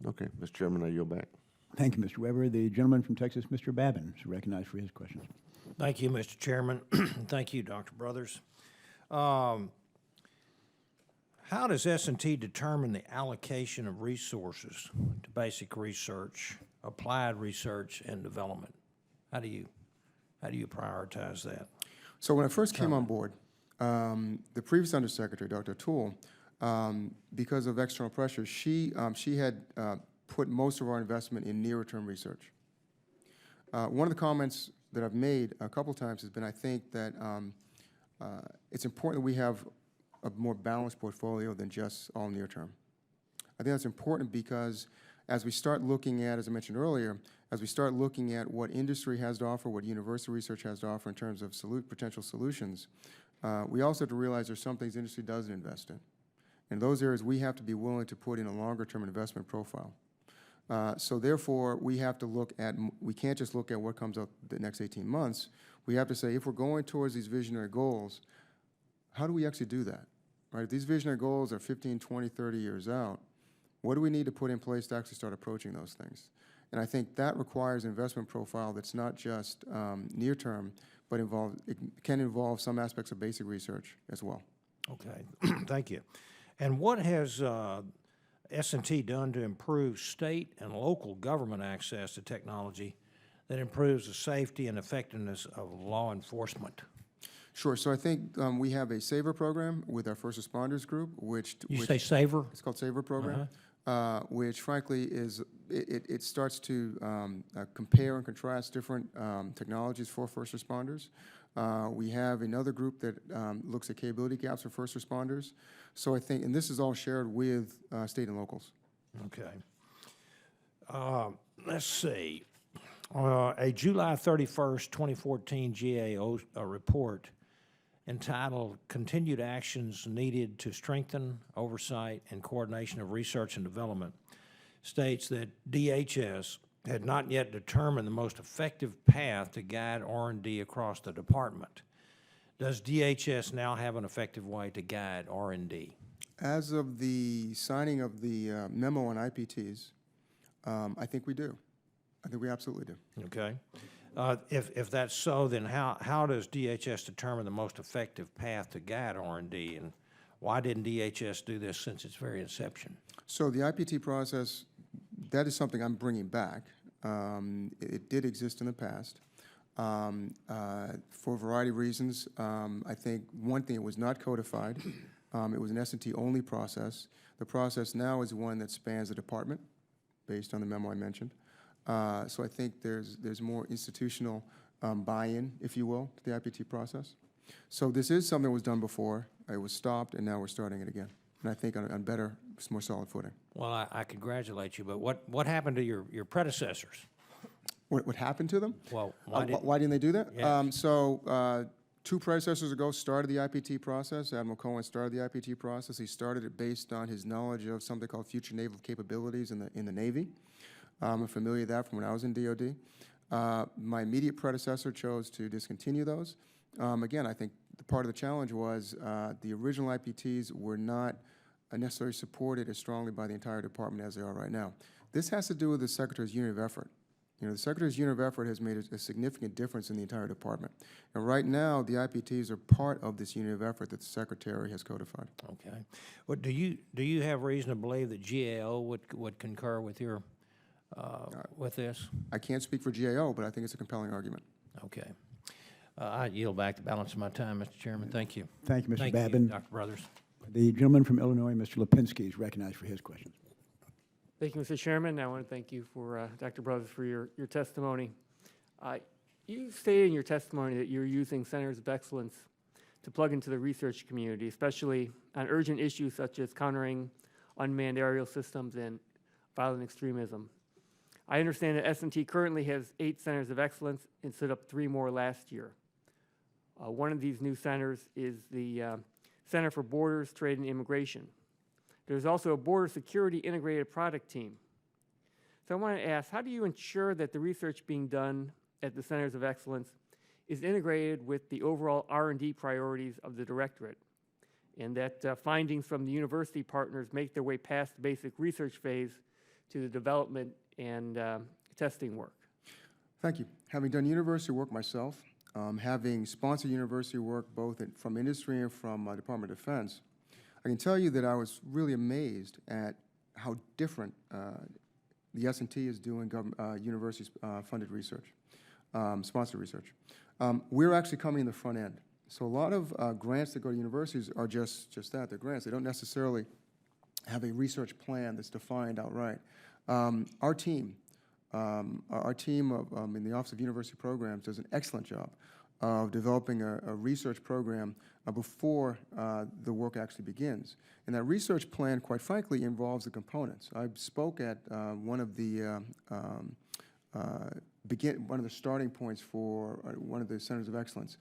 Okay, Mr. Chairman, I yield back. Thank you, Mr. Weber. The gentleman from Texas, Mr. Babin, is recognized for his questions. Thank you, Mr. Chairman. Thank you, Dr. Brothers. How does S&T determine the allocation of resources to basic research, applied research, and development? How do you prioritize that? So when I first came on board, the previous Undersecretary, Dr. Toole, because of external pressures, she had put most of our investment in nearer-term research. One of the comments that I've made a couple times has been, I think that it's important that we have a more balanced portfolio than just all near-term. I think that's important because as we start looking at, as I mentioned earlier, as we start looking at what industry has to offer, what university research has to offer in terms of potential solutions, we also have to realize there's some things industry doesn't invest in. In those areas, we have to be willing to put in a longer-term investment profile. So therefore, we have to look at, we can't just look at what comes up the next 18 months. We have to say, if we're going towards these visionary goals, how do we actually do that? Right? If these visionary goals are 15, 20, 30 years out, what do we need to put in place to actually start approaching those things? And I think that requires an investment profile that's not just near-term, but it can involve some aspects of basic research as well. Okay, thank you. And what has S&T done to improve state and local government access to technology that improves the safety and effectiveness of law enforcement? Sure. So I think we have a SAVER program with our first responders group, which Say SAVER? It's called SAVER program, which frankly is, it starts to compare and contrast different technologies for first responders. We have another group that looks at capability gaps for first responders. So I think, and this is all shared with state and locals. Okay. Let's see. A July 31st, 2014 GAO report entitled Continued Actions Needed to Strengthen Oversight and Coordination of Research and Development states that DHS had not yet determined the most effective path to guide R&D across the department. Does DHS now have an effective way to guide R&D? As of the signing of the memo on IPTs, I think we do. I think we absolutely do. Okay. If that's so, then how does DHS determine the most effective path to guide R&D, and why didn't DHS do this since its very inception? So the IPT process, that is something I'm bringing back. It did exist in the past. For a variety of reasons, I think one thing, it was not codified. It was an S&T only process. The process now is one that spans the department, based on the memo I mentioned. So I think there's more institutional buy-in, if you will, to the IPT process. So this is something that was done before. It was stopped, and now we're starting it again. And I think on better, more solid footing. Well, I congratulate you, but what happened to your predecessors? What happened to them? Well, Why didn't they do that? Yes. So two predecessors ago started the IPT process. Admiral Cohen started the IPT process. He started it based on his knowledge of something called future naval capabilities in the Navy. I'm familiar with that from when I was in DOD. My immediate predecessor chose to discontinue those. Again, I think part of the challenge was the original IPTs were not necessarily supported as strongly by the entire department as they are right now. This has to do with the Secretary's unit of effort. You know, the Secretary's unit of effort has made a significant difference in the entire department. And right now, the IPTs are part of this unit of effort that the Secretary has codified. Okay. Well, do you have reason to believe that GAO would concur with your, with this? I can't speak for GAO, but I think it's a compelling argument. Okay. I yield back the balance of my time, Mr. Chairman. Thank you. Thank you, Mr. Thank Babin. you, Dr. Brothers. The gentleman from Illinois, Mr. Lipinski, is recognized for his questions. Thank you, Mr. Chairman. I want to thank you for, Dr. Brothers, for your testimony. You stated in your testimony that you're using centers of excellence to plug into the research community, especially on urgent issues such as countering unmanned aerial systems and violent extremism. I understand that S&T currently has 8 centers of excellence and set up 3 more last year. One of these new centers is the Center for Borders, Trade, and Immigration. There's also a border security integrated product team. So I want to ask, how do you ensure that the research being done at the Centers of Excellence is integrated with the overall R&D priorities of the Directorate, and that findings from the university partners make their way past the basic research phase to the development and testing work? Thank you. Having done university work myself, having sponsored university work both from industry and from Department of Defense, I can tell you that I was really amazed at how different the S&T is doing university-funded research, sponsored research. We're actually coming in the front end. So a lot of grants that go to universities are just that, they're grants. They don't necessarily have a research plan that's defined outright. Our team in the Office of University Programs does an excellent job of developing a research program before the work actually begins. And that research plan, quite frankly, involves the components. I spoke at one of the starting points for one of the Centers of Excellence.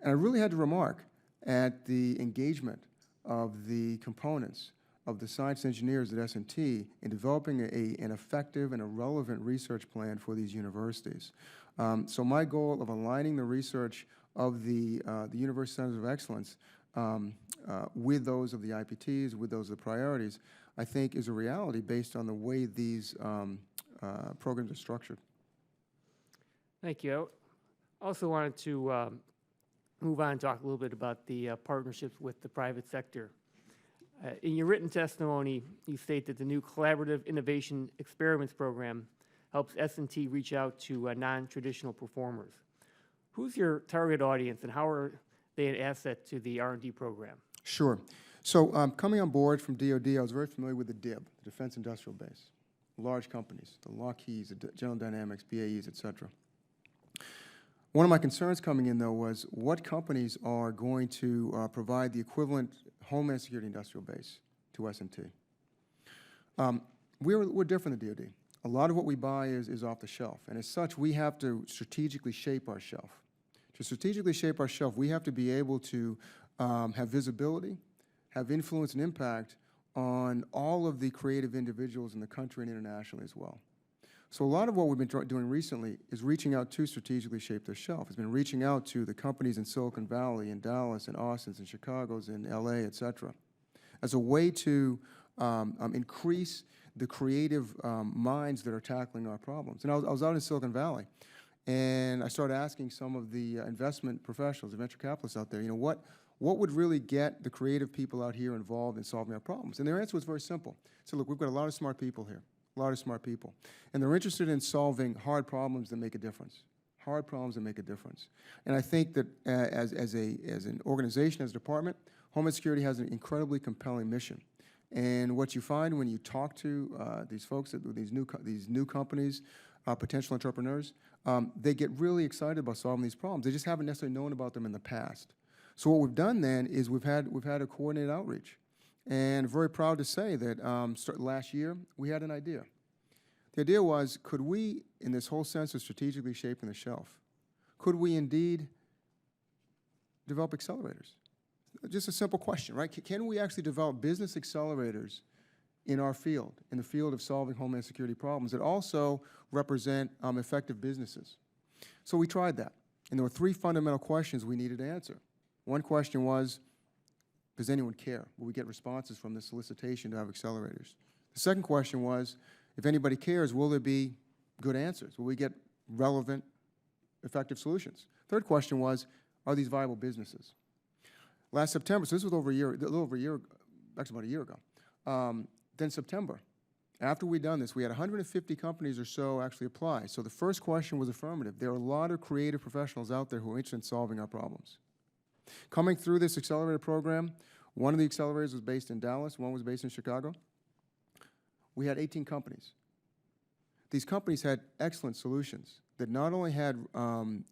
And I really had to remark at the engagement of the components of the science engineers at S&T in developing an effective and a relevant research plan for these universities. So my goal of aligning the research of the University Centers of Excellence with those of the IPTs, with those of the priorities, I think is a reality based on the way these programs are structured. Thank you. I also wanted to move on and talk a little bit about the partnerships with the private sector. In your written testimony, you state that the new Collaborative Innovation Experiments Program helps S&T reach out to non-traditional performers. Who's your target audience, and how are they an asset to the R&D program? Sure. So coming on board from DOD, I was very familiar with the DIB, the Defense Industrial Base, large companies, the Lockheeds, the General Dynamics, BAEs, et cetera. One of my concerns coming in, though, was what companies are going to provide the equivalent Homeland Security industrial base to S&T. We're different than DOD. A lot of what we buy is off the shelf, and as such, we have to strategically shape our shelf. To strategically shape our shelf, we have to be able to have visibility, have influence and impact on all of the creative individuals in the country and internationally as well. So a lot of what we've been doing recently is reaching out to strategically shape their shelf. It's been reaching out to the companies in Silicon Valley, in Dallas, in Austin, in Chicago, in LA, et cetera, as a way to increase the creative minds that are tackling our problems. And I was out in Silicon Valley, and I started asking some of the investment professionals, the venture capitalists out there, you know, what would really get the creative people out here involved in solving our problems? And their answer was very simple. So look, we've got a lot of smart people here. A lot of smart people. And they're interested in solving hard problems that make a difference. Hard problems that make a difference. And I think that as an organization, as a department, Homeland Security has an incredibly compelling mission. And what you find when you talk to these folks, these new companies, potential entrepreneurs, they get really excited about solving these problems. They just haven't necessarily known about them in the past. So what we've done then is we've had a coordinated outreach. And very proud to say that last year, we had an idea. The idea was, could we, in this whole sense of strategically shaping the shelf, could we indeed develop accelerators? Just a simple question, right? Can we actually develop business accelerators in our field, in the field of solving Homeland Security problems that also represent effective businesses? So we tried that. And there were 3 fundamental questions we needed to answer. One question was, does anyone care? Will we get responses from the solicitation to have accelerators? The second question was, if anybody cares, will there be good answers? Will we get relevant, effective solutions? Third question was, are these viable businesses? Last September, so this was over a year, a little over a year, actually about a year ago. Then September, after we'd done this, we had 150 companies or so actually apply. So the first question was affirmative. There are a lot of creative professionals out there who are interested in solving our problems. Coming through this accelerator program, one of the accelerators was based in Dallas, one was based in Chicago. We had 18 companies. These companies had excellent solutions that not only had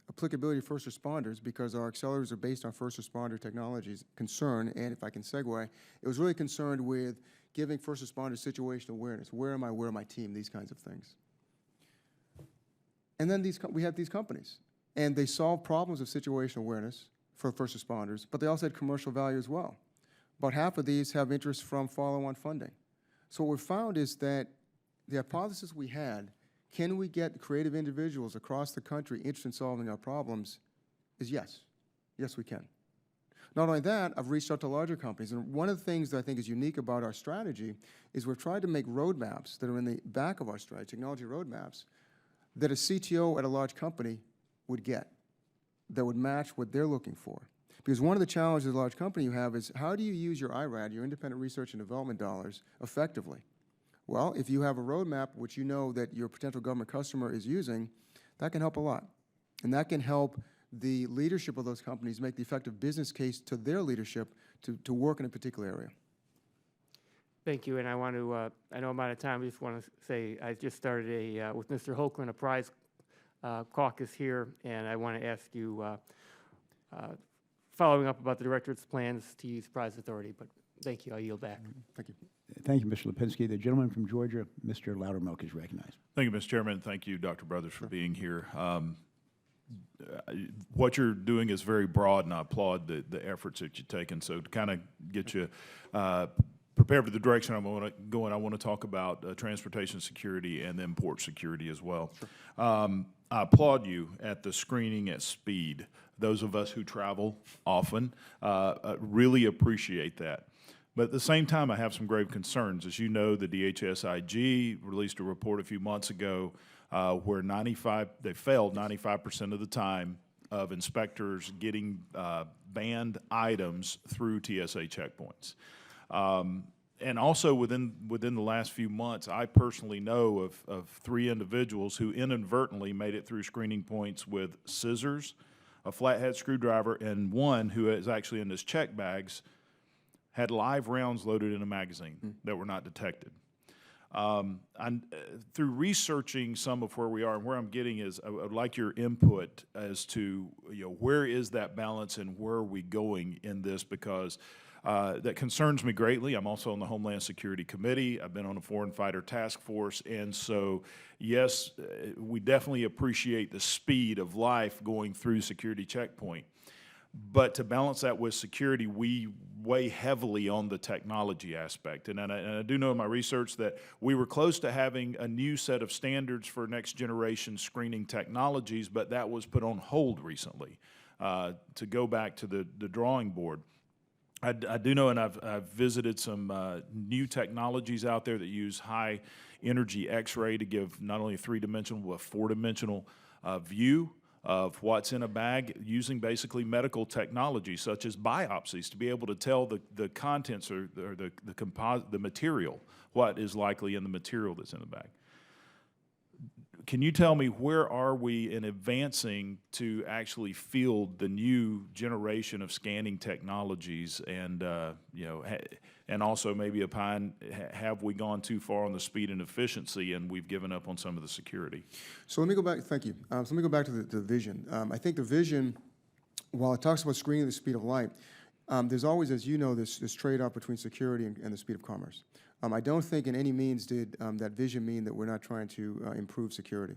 applicability to first responders, because our accelerators are based on first responder technologies concern, and if I can segue, it was really concerned with giving first responders situational awareness. Where am I? Where am my team? These kinds of things. And then we had these companies, and they solved problems of situational awareness for first responders, but they also had commercial value as well. About half of these have interest from follow-on funding. So what we found is that the hypothesis we had, can we get creative individuals across the country interested in solving our problems, is yes. Yes, we can. Not only that, I've reached out to larger companies, and one of the things that I think is unique about our strategy is we've tried to make roadmaps that are in the back of our strategy, technology roadmaps, that a CTO at a large company would get, that would match what they're looking for. Because one of the challenges as a large company you have is, how do you use your IRAD, your independent research and development dollars, effectively? Well, if you have a roadmap which you know that your potential government customer is using, that can help a lot. And that can help the leadership of those companies make the effective business case to their leadership to work in a particular area. Thank you, and I want to, I know I'm out of time, I just want to say I just started with Mr. Hoagland, a prize caucus here, and I want to ask you, following up about the Directorate's plans to use prize authority, but thank you, I yield back. Thank you. Thank you, Mr. Lipinski. The gentleman from Georgia, Mr. Loudermilk, is recognized. Thank you, Mr. Chairman. Thank you, Dr. Brothers, for being here. What you're doing is very broad, and I applaud the efforts that you've taken. So to kind of get you prepared for the direction I want to go in, I want to talk about transportation security and then port security as well. Sure. I applaud you at the screening at speed. Those of us who travel often really appreciate that. But at the same time, I have some grave concerns. As you know, the DHSIG released a report a few months ago where they failed 95% of the time of inspectors getting banned items through TSA checkpoints. And also within the last few months, I personally know of 3 individuals who inadvertently made it through screening points with scissors, a flathead screwdriver, and one who is actually in his check bags had live rounds loaded in a magazine that were not detected. Through researching some of where we are and where I'm getting is, I would like your input as to where is that balance and where are we going in this, because that concerns me greatly. I'm also on the Homeland Security Committee. I've been on the Foreign Fighter Task Force, and so yes, we definitely appreciate the speed of life going through security checkpoint. But to balance that with security, we weigh heavily on the technology aspect. And I do know in my research that we were close to having a new set of standards for next generation screening technologies, but that was put on hold recently to go back to the drawing board. I do know, and I've visited some new technologies out there that use high energy X-ray to give not only a 3-dimensional, but a 4-dimensional view of what's in a bag, using basically medical technology such as biopsies to be able to tell the contents or the material, what is likely in the material that's in the bag. Can you tell me where are we in advancing to actually field the new generation of scanning technologies, and and also maybe opine, have we gone too far on the speed and efficiency and we've given up on some of the security? So let me go back, thank you. So let me go back to the vision. I think the vision, while it talks about screening the speed of light, there's always, as you know, this trade-off between security and the speed of commerce. I don't think in any means did that vision mean that we're not trying to improve security.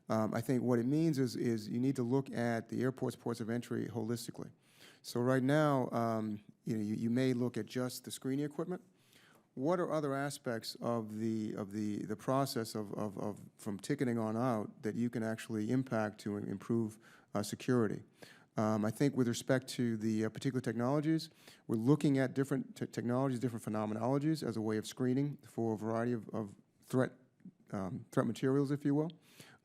I think what it means is you need to look at the airports, ports of entry holistically. So right now, you may look at just the screening equipment. What are other aspects of the process of from ticketing on out that you can actually impact to improve security? I think with respect to the particular technologies, we're looking at different technologies, different phenomenologies as a way of screening for a variety of threat materials, if you will.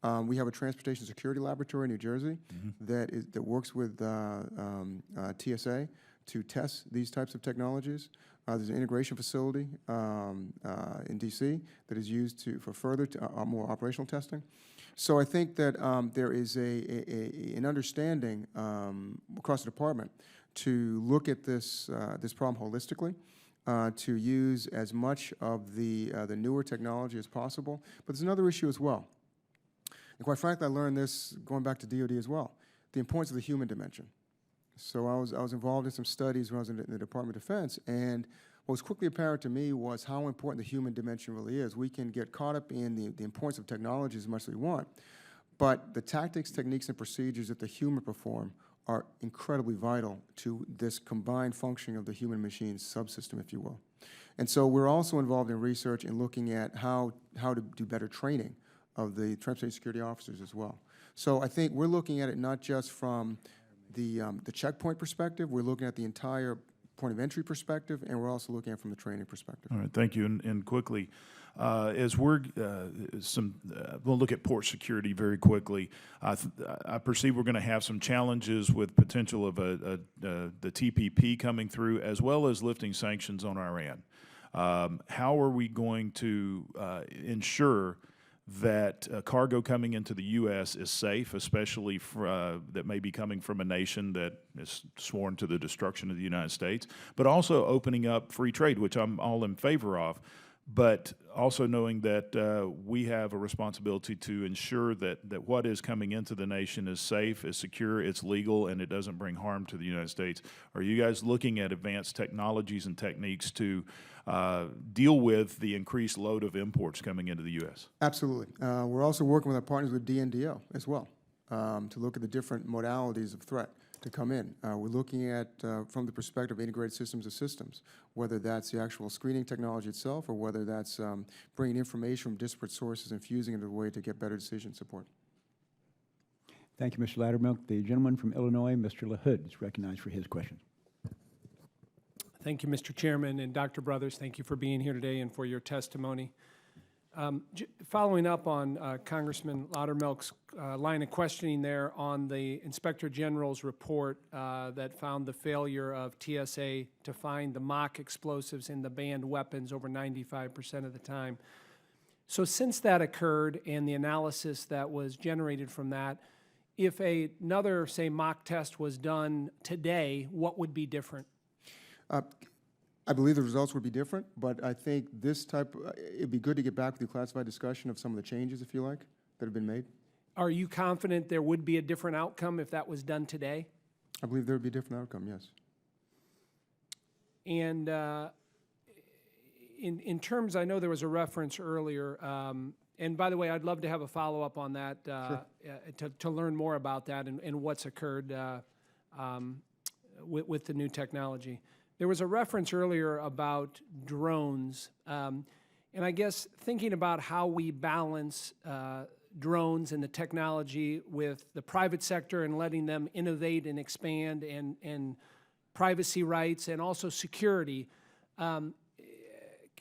We have a transportation security laboratory in New Jersey that works with TSA to test these types of technologies. There's an integration facility in D.C. that is used for further more operational testing. So I think that there is an understanding across the department to look at this problem holistically, to use as much of the newer technology as possible. But there's another issue as well. And quite frankly, I learned this going back to DoD as well, the importance of the human dimension. So I was involved in some studies when I was in the Department of Defense, and what was quickly apparent to me was how important the human dimension really is. We can get caught up in the importance of technology as much as we want, but the tactics, techniques, and procedures that the human perform are incredibly vital to this combined functioning of the human-machine subsystem, if you will. And so we're also involved in research and looking at how to do better training of the transportation security officers as well. So I think we're looking at it not just from the checkpoint perspective, we're looking at the entire point of entry perspective, and we're also looking at it from the training perspective. All right, thank you. And quickly, as we'll look at port security very quickly. I perceive we're going to have some challenges with potential of the TPP coming through, as well as lifting sanctions on Iran. How are we going to ensure that cargo coming into the U.S. is safe, especially that may be coming from a nation that is sworn to the destruction of the United States, but also opening up free trade, which I'm all in favor of, but also knowing that we have a responsibility to ensure that what is coming into the nation is safe, is secure, it's legal, and it doesn't bring harm to the United States. Are you guys looking at advanced technologies and techniques to deal with the increased load of imports coming into the U.S.? Absolutely. We're also working with our partners with DNDO as well to look at the different modalities of threat to come in. We're looking at, from the perspective of integrated systems of systems, whether that's the actual screening technology itself or whether that's bringing information from disparate sources and fusing it in a way to get better decision support. Thank you, Mr. Loudermilk. The gentleman from Illinois, Mr. LaHood, is recognized for his question. Thank you, Mr. Chairman, and Dr. Brothers, thank you for being here today and for your testimony. Following up on Congressman Loudermilk's line of questioning there on the Inspector General's report that found the failure of TSA to find the mock explosives in the banned weapons over 95% of the time. So since that occurred and the analysis that was generated from that, if another, say, mock test was done today, what would be different? I believe the results would be different, but I think this type, it'd be good to get back with the classified discussion of some of the changes, if you like, that have been made. Are you confident there would be a different outcome if that was done today? I believe there would be a different outcome, yes. And in terms, I know there was a reference earlier, and by the way, I'd love to have a follow-up on that to learn more about that and what's occurred with the new technology. There was a reference earlier about drones, and I guess thinking about how we balance drones and the technology with the private sector and letting them innovate and expand and privacy rights and also security. Can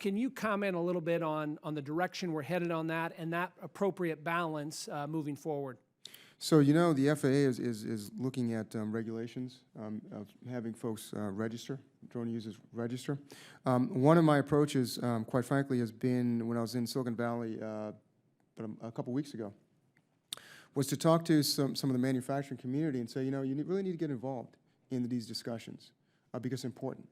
you comment a little bit on the direction we're headed on that and that appropriate balance moving forward? So, you know, the FAA is looking at regulations of having folks register, drone users register. One of my approaches, quite frankly, has been when I was in Silicon Valley a couple weeks ago, was to talk to some of the manufacturing community and say, you know, you really need to get involved in these discussions because it's important.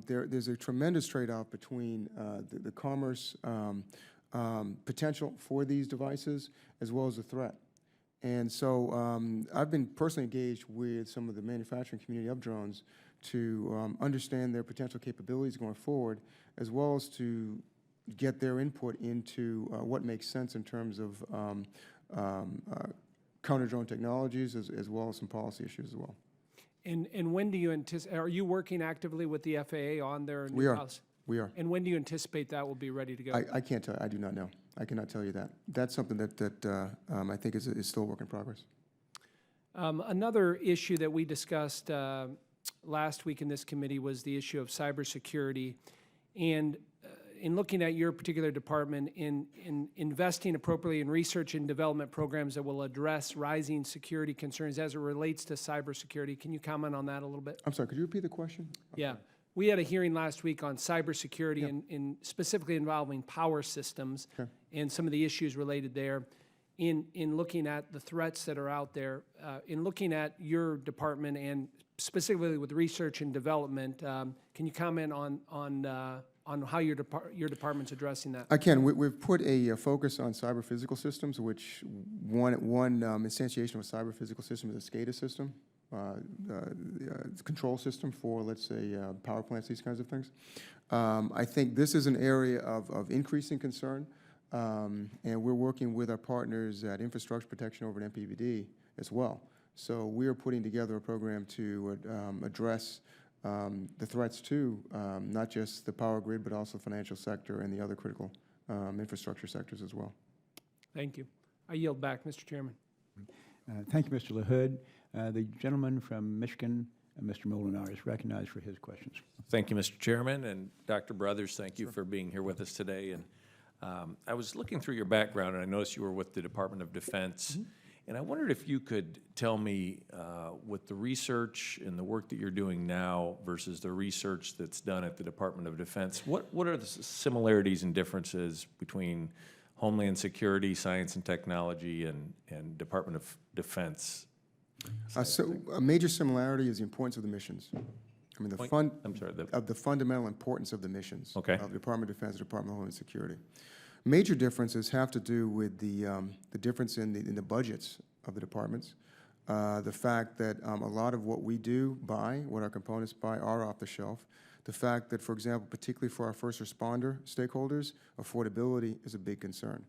There's a tremendous trade-off between the commerce potential for these devices as well as the threat. And so I've been personally engaged with some of the manufacturing community of drones to understand their potential capabilities going forward, as well as to get their input into what makes sense in terms of counter-drone technologies as well as some policy issues as well. And when do you anticipate, are you working actively with the FAA on their new house? We are. And when do you anticipate that will be ready to go? I can't tell. I do not know. I cannot tell you that. That's something that I think is still a work in progress. Another issue that we discussed last week in this committee was the issue of cybersecurity. And in looking at your particular department, in investing appropriately in research and development programs that will address rising security concerns as it relates to cybersecurity. Can you comment on that a little bit? I'm sorry, could you repeat the question? Yeah. We had a hearing last week on cybersecurity in specifically involving power systems and some of the issues related there. In looking at the threats that are out there, in looking at your department and specifically with research and development, can you comment on how your department's addressing that? I can. We've put a focus on cyber physical systems, which one instantiation of a cyber physical system is a SCADA system, control system for, let's say, power plants, these kinds of things. I think this is an area of increasing concern, and we're working with our partners at Infrastructure Protection over at MPVD as well. So we are putting together a program to address the threats to not just the power grid, but also the financial sector and the other critical infrastructure sectors as well. Thank you. I yield back, Mr. Chairman. Thank you, Mr. LaHood. The gentleman from Michigan, Mr. Molinar, is recognized for his questions. Thank you, Mr. Chairman, and Dr. Brothers, thank you for being here with us today. And I was looking through your background, and I noticed you were with the Department of Defense. And I wondered if you could tell me, with the research and the work that you're doing now versus the research that's done at the Department of Defense, what are the similarities and differences between Homeland Security, Science and Technology, and Department of Defense? So a major similarity is the importance of the missions. I mean, the fundamental importance of the missions of the Department of Defense and Department of Homeland Security. Major differences have to do with the difference in the budgets of the departments, the fact that a lot of what we do buy, what our components buy, are off the shelf, the fact that, for example, particularly for our first responder stakeholders, affordability is a big concern.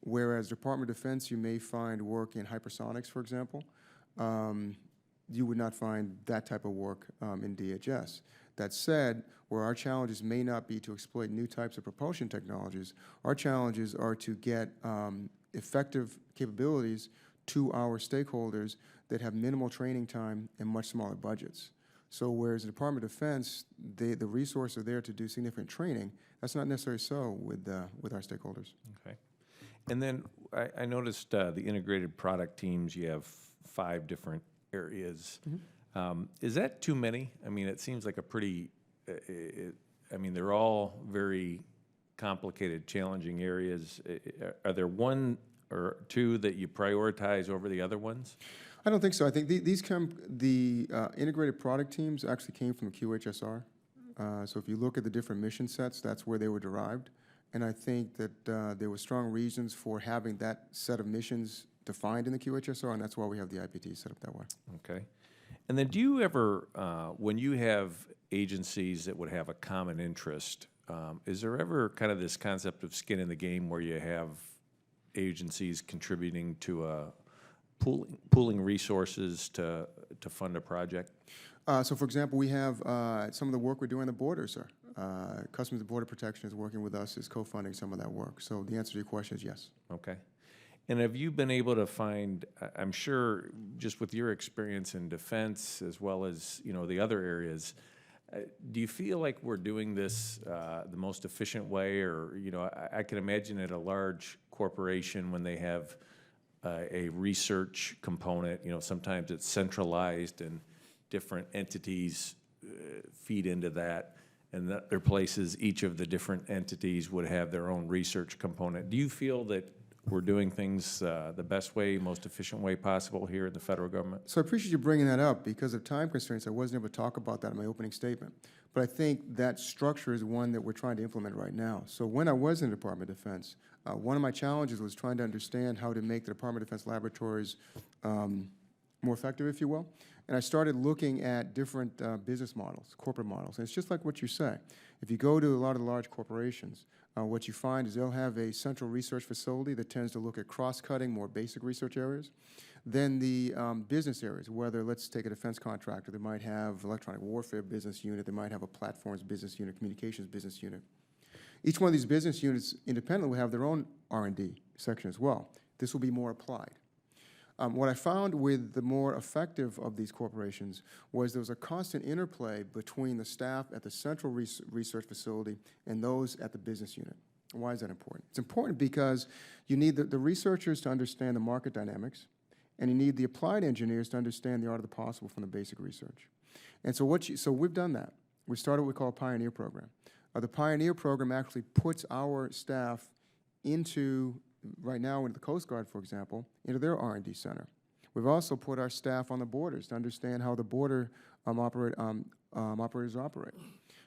Whereas Department of Defense, you may find work in hypersonics, for example, you would not find that type of work in DHS. That said, where our challenges may not be to exploit new types of propulsion technologies, our challenges are to get effective capabilities to our stakeholders that have minimal training time and much smaller budgets. So whereas the Department of Defense, the resources are there to do significant training, that's not necessarily so with our stakeholders. Okay. And then I noticed the integrated product teams, you have 5 different areas. Is that too many? I mean, it seems like a pretty, I mean, they're all very complicated, challenging areas. Are there 1 or 2 that you prioritize over the other ones? I don't think so. I think the integrated product teams actually came from the QHSR. So if you look at the different mission sets, that's where they were derived. And I think that there were strong reasons for having that set of missions defined in the QHSR, and that's why we have the IPT set up that way. Okay. And then do you ever, when you have agencies that would have a common interest, is there ever kind of this concept of skin in the game where you have agencies contributing to a pooling resources to fund a project? So, for example, we have some of the work we're doing on the border, sir. Customs and Border Protection is working with us, is co-funding some of that work. So the answer to your question is yes. Okay. And have you been able to find, I'm sure just with your experience in defense as well as, you know, the other areas, do you feel like we're doing this the most efficient way? Or, you know, I can imagine at a large corporation when they have a research component, you know, sometimes it's centralized and different entities feed into that. And that there are places, each of the different entities would have their own research component. Do you feel that we're doing things the best way, most efficient way possible here in the federal government? So I appreciate you bringing that up. Because of time constraints, I wasn't able to talk about that in my opening statement. But I think that structure is one that we're trying to implement right now. So when I was in the Department of Defense, one of my challenges was trying to understand how to make the Department of Defense laboratories more effective, if you will. And I started looking at different business models, corporate models. And it's just like what you say. If you go to a lot of the large corporations, what you find is they'll have a central research facility that tends to look at cross-cutting, more basic research areas. Then the business areas, whether, let's take a defense contractor, they might have electronic warfare business unit, they might have a platforms business unit, communications business unit. Each one of these business units independently will have their own R&D section as well. This will be more applied. What I found with the more effective of these corporations was there was a constant interplay between the staff at the central research facility and those at the business unit. Why is that important? It's important because you need the researchers to understand the market dynamics, and you need the applied engineers to understand the art of the possible from the basic research. And so so we've done that. We started what we call a Pioneer Program. The Pioneer Program actually puts our staff into, right now into the Coast Guard, for example, into their R&D center. We've also put our staff on the borders to understand how the border operators operate.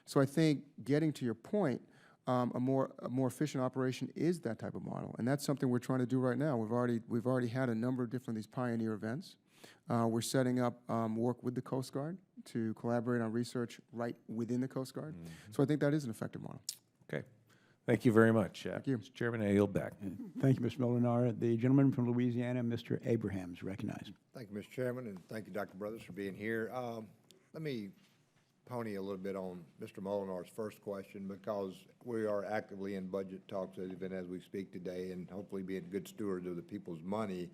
So I think, getting to your point, a more efficient operation is that type of model, and that's something we're trying to do right now. We've already had a number of different these Pioneer events. We're setting up work with the Coast Guard to collaborate on research right within the Coast Guard. So I think that is an effective model. Okay. Thank you very much. Thank you. Mr. Chairman, I yield back. Thank you, Mr. Molinaro. The gentleman from Louisiana, Mr. Abrahams, recognized. Thank you, Mr. Chairman, and thank you, Dr. Brothers, for being here. Let me pony a little bit on Mr. Molinar's first question, because we are actively in budget talks even as we speak today, and hopefully being good stewards of the people's money.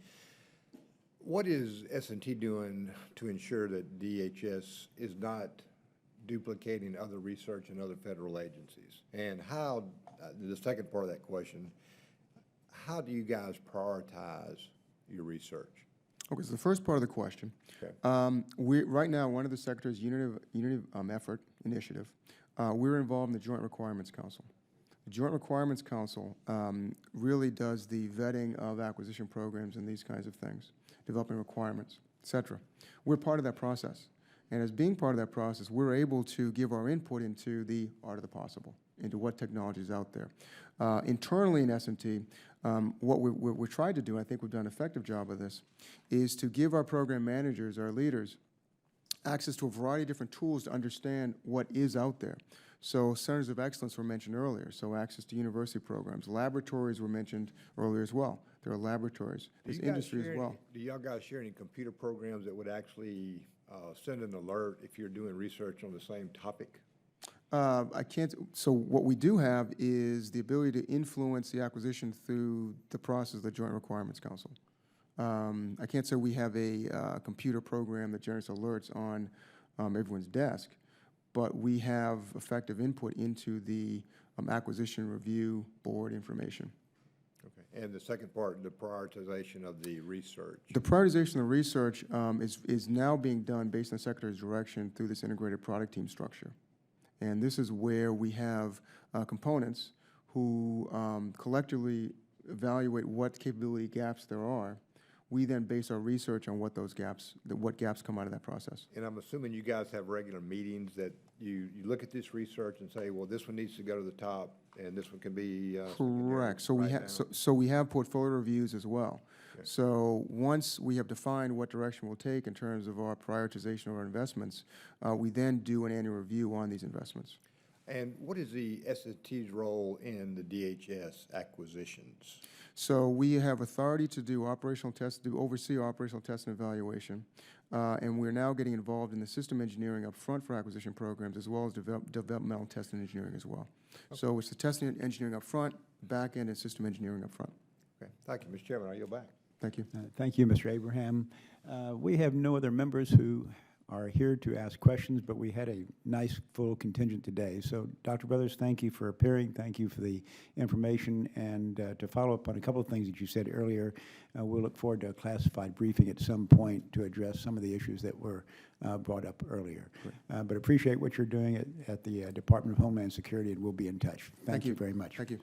What is S&T doing to ensure that DHS is not duplicating other research in other federal agencies? And how, the second part of that question, how do you guys prioritize your research? Okay, so the first part of the question, Okay. right now, one of the Secretary's unit of effort initiative, we're involved in the Joint Requirements Council. The Joint Requirements Council really does the vetting of acquisition programs and these kinds of things, developing requirements, et cetera. We're part of that process. And as being part of that process, we're able to give our input into the art of the possible, into what technology is out there. Internally in S&T, what we're trying to do, I think we've done an effective job of this, is to give our program managers, our leaders, access to a variety of different tools to understand what is out there. So centers of excellence were mentioned earlier, so access to university programs. Laboratories were mentioned earlier as well. There are laboratories. There's industry as well. Do y'all guys share any computer programs that would actually send an alert if you're doing research on the same topic? I can't, so what we do have is the ability to influence the acquisition through the process of the Joint Requirements Council. I can't say we have a computer program that generates alerts on everyone's desk, but we have effective input into the acquisition review board information. Okay. And the second part, the prioritization of the research. The prioritization of the research is now being done based on the Secretary's direction through this integrated product team structure. And this is where we have components who collectively evaluate what capability gaps there are. We then base our research on what those gaps, what gaps come out of that process. And I'm assuming you guys have regular meetings that you look at this research and say, well, this one needs to go to the top, and this one can be correct. So we have so we have portfolio reviews as well. Okay. So once we have defined what direction we'll take in terms of our prioritization of our investments, we then do an annual review on these investments. And what is the S&T's role in the DHS acquisitions? So we have authority to do operational tests, to oversee operational tests and evaluation, and we're now getting involved in the system engineering up front for acquisition programs, as well as developmental testing engineering as well. Okay. So it's the testing and engineering up front, back end, and system engineering up front. Okay. Thank you, Mr. Chairman. I yield back. Thank you. Thank you, Mr. Abraham. We have no other members who are here to ask questions, but we had a nice full contingent today. So, Dr. Brothers, thank you for appearing. Thank you for the information. And to follow up on a couple of things that you said earlier, we'll look forward to a classified briefing at some point to address some of the issues that were brought up earlier. But appreciate what you're doing at the Department of Homeland Security, and we'll be in touch. Thank you very much. Thank you.